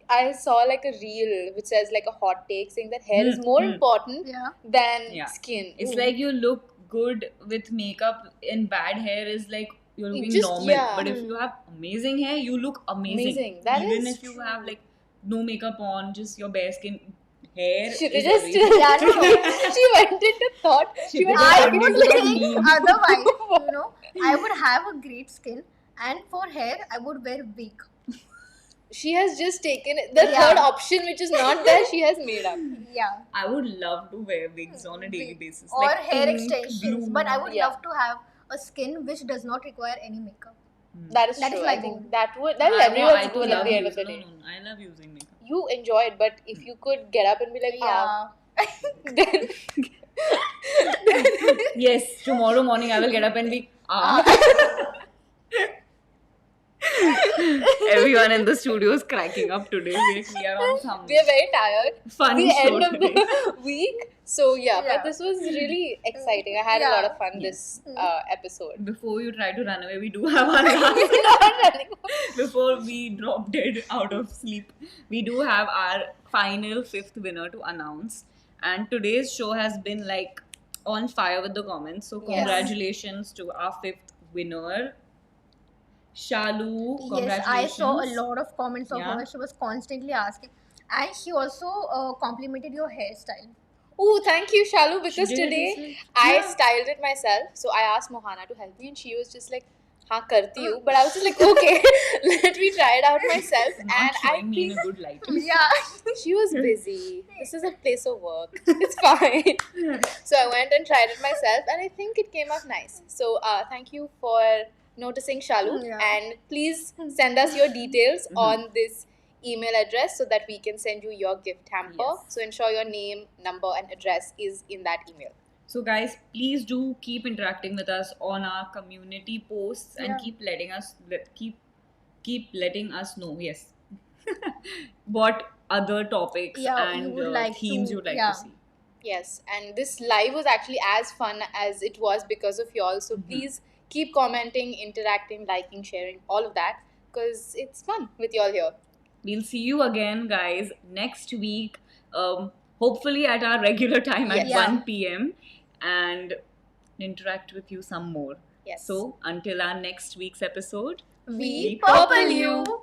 [SPEAKER 3] I saw like a reel which says like a hot take saying that hair is more important
[SPEAKER 2] Yeah.
[SPEAKER 3] than
[SPEAKER 1] Yeah.
[SPEAKER 3] skin.
[SPEAKER 1] It's
[SPEAKER 3] Ooh.
[SPEAKER 1] like you look good with makeup, and bad hair is like you're looking
[SPEAKER 3] Just,
[SPEAKER 1] normal.
[SPEAKER 3] yeah.
[SPEAKER 1] But if you have amazing hair, you look amazing.
[SPEAKER 3] Amazing. That
[SPEAKER 1] Even
[SPEAKER 3] is
[SPEAKER 1] if you
[SPEAKER 3] true.
[SPEAKER 1] have like no makeup on, just your bare skin, hair
[SPEAKER 3] She
[SPEAKER 1] is
[SPEAKER 3] just
[SPEAKER 1] everything.
[SPEAKER 2] Yeah, no.
[SPEAKER 3] she went into thought. She went
[SPEAKER 1] Kshitija
[SPEAKER 2] I
[SPEAKER 1] turned
[SPEAKER 2] would
[SPEAKER 1] into a
[SPEAKER 2] think
[SPEAKER 1] meme.
[SPEAKER 2] otherwise, you know. I would have a great skin, and for hair, I would wear wig.
[SPEAKER 3] She has just taken the
[SPEAKER 2] Yeah.
[SPEAKER 3] third option, which is not there. She has made up.
[SPEAKER 2] Yeah.
[SPEAKER 1] I would love to wear wigs on a daily
[SPEAKER 2] Wig.
[SPEAKER 1] basis,
[SPEAKER 2] Or
[SPEAKER 1] like
[SPEAKER 2] hair
[SPEAKER 1] pink,
[SPEAKER 2] extensions.
[SPEAKER 1] blue.
[SPEAKER 2] But I would
[SPEAKER 3] Yeah.
[SPEAKER 2] love to have a skin which does not require any makeup.
[SPEAKER 3] That is
[SPEAKER 2] That is
[SPEAKER 3] true.
[SPEAKER 2] my
[SPEAKER 3] I think
[SPEAKER 2] goal.
[SPEAKER 3] that is
[SPEAKER 1] I
[SPEAKER 3] everyone's
[SPEAKER 1] too
[SPEAKER 3] goal
[SPEAKER 1] love
[SPEAKER 3] at the end of the
[SPEAKER 1] using.
[SPEAKER 3] day.
[SPEAKER 1] No, I love using makeup.
[SPEAKER 3] You enjoy it, but if you could get up and be like,
[SPEAKER 2] Yeah.
[SPEAKER 3] then
[SPEAKER 1] Yes, tomorrow morning I will get up and be Everyone in the studio is cracking up today. We are on some
[SPEAKER 3] we are very tired.
[SPEAKER 1] fun
[SPEAKER 3] The
[SPEAKER 1] show
[SPEAKER 3] end of
[SPEAKER 1] today.
[SPEAKER 3] the week. So yeah,
[SPEAKER 2] Yeah.
[SPEAKER 3] but this was really exciting. I had a
[SPEAKER 2] Yeah.
[SPEAKER 3] lot of fun this episode.
[SPEAKER 1] Before you try to run away, we do have our last.
[SPEAKER 3] Not running.
[SPEAKER 1] Before we drop dead out of sleep, we do have our final fifth winner to announce. And today's show has been like on fire with the comments. So
[SPEAKER 3] Yes.
[SPEAKER 1] congratulations to our fifth winner, Shalu.
[SPEAKER 2] Yes,
[SPEAKER 1] Congratulations.
[SPEAKER 2] I saw a lot of comments of
[SPEAKER 1] Yeah.
[SPEAKER 2] her. She was constantly asking. And she also complimented your hairstyle.
[SPEAKER 3] Oh, thank you, Shalu, because
[SPEAKER 1] She did.
[SPEAKER 3] today I
[SPEAKER 1] Yeah.
[SPEAKER 3] styled it myself. So I asked Mohana to help me, and she was just like, "Haan, karti hu." But I was just like, "Okay, let me try it out myself."
[SPEAKER 1] Not
[SPEAKER 3] And I
[SPEAKER 1] showing me in
[SPEAKER 3] think
[SPEAKER 1] a good light.
[SPEAKER 2] Yeah.
[SPEAKER 3] she was busy. This is a place of work. It's fine. So I went and tried it myself, and I think it came out nice. So thank you for noticing, Shalu,
[SPEAKER 2] Yeah.
[SPEAKER 3] and please send us your details on this email address so that we can send you your gift hamper.
[SPEAKER 1] Yes.
[SPEAKER 3] So ensure your name, number, and address is in that email.
[SPEAKER 1] So guys, please do keep interacting with us on our community posts and
[SPEAKER 2] Yeah.
[SPEAKER 1] keep letting us keep letting us know, yes, what other topics
[SPEAKER 2] Yeah, you
[SPEAKER 1] and
[SPEAKER 2] would like
[SPEAKER 1] themes
[SPEAKER 2] to-
[SPEAKER 1] you'd like
[SPEAKER 2] yeah.
[SPEAKER 1] to see.
[SPEAKER 3] Yes, and this live was actually as fun as it was because of y'all. So please keep commenting, interacting, liking, sharing, all of that, because it's fun with y'all here.
[SPEAKER 1] We'll see you again, guys, next week. Hopefully at our regular time at
[SPEAKER 3] Yes.
[SPEAKER 1] 1 p.m. and interact with you some more.
[SPEAKER 3] Yes.
[SPEAKER 1] So until our next week's episode,
[SPEAKER 2] We
[SPEAKER 1] purple
[SPEAKER 2] purple
[SPEAKER 1] you.
[SPEAKER 2] you.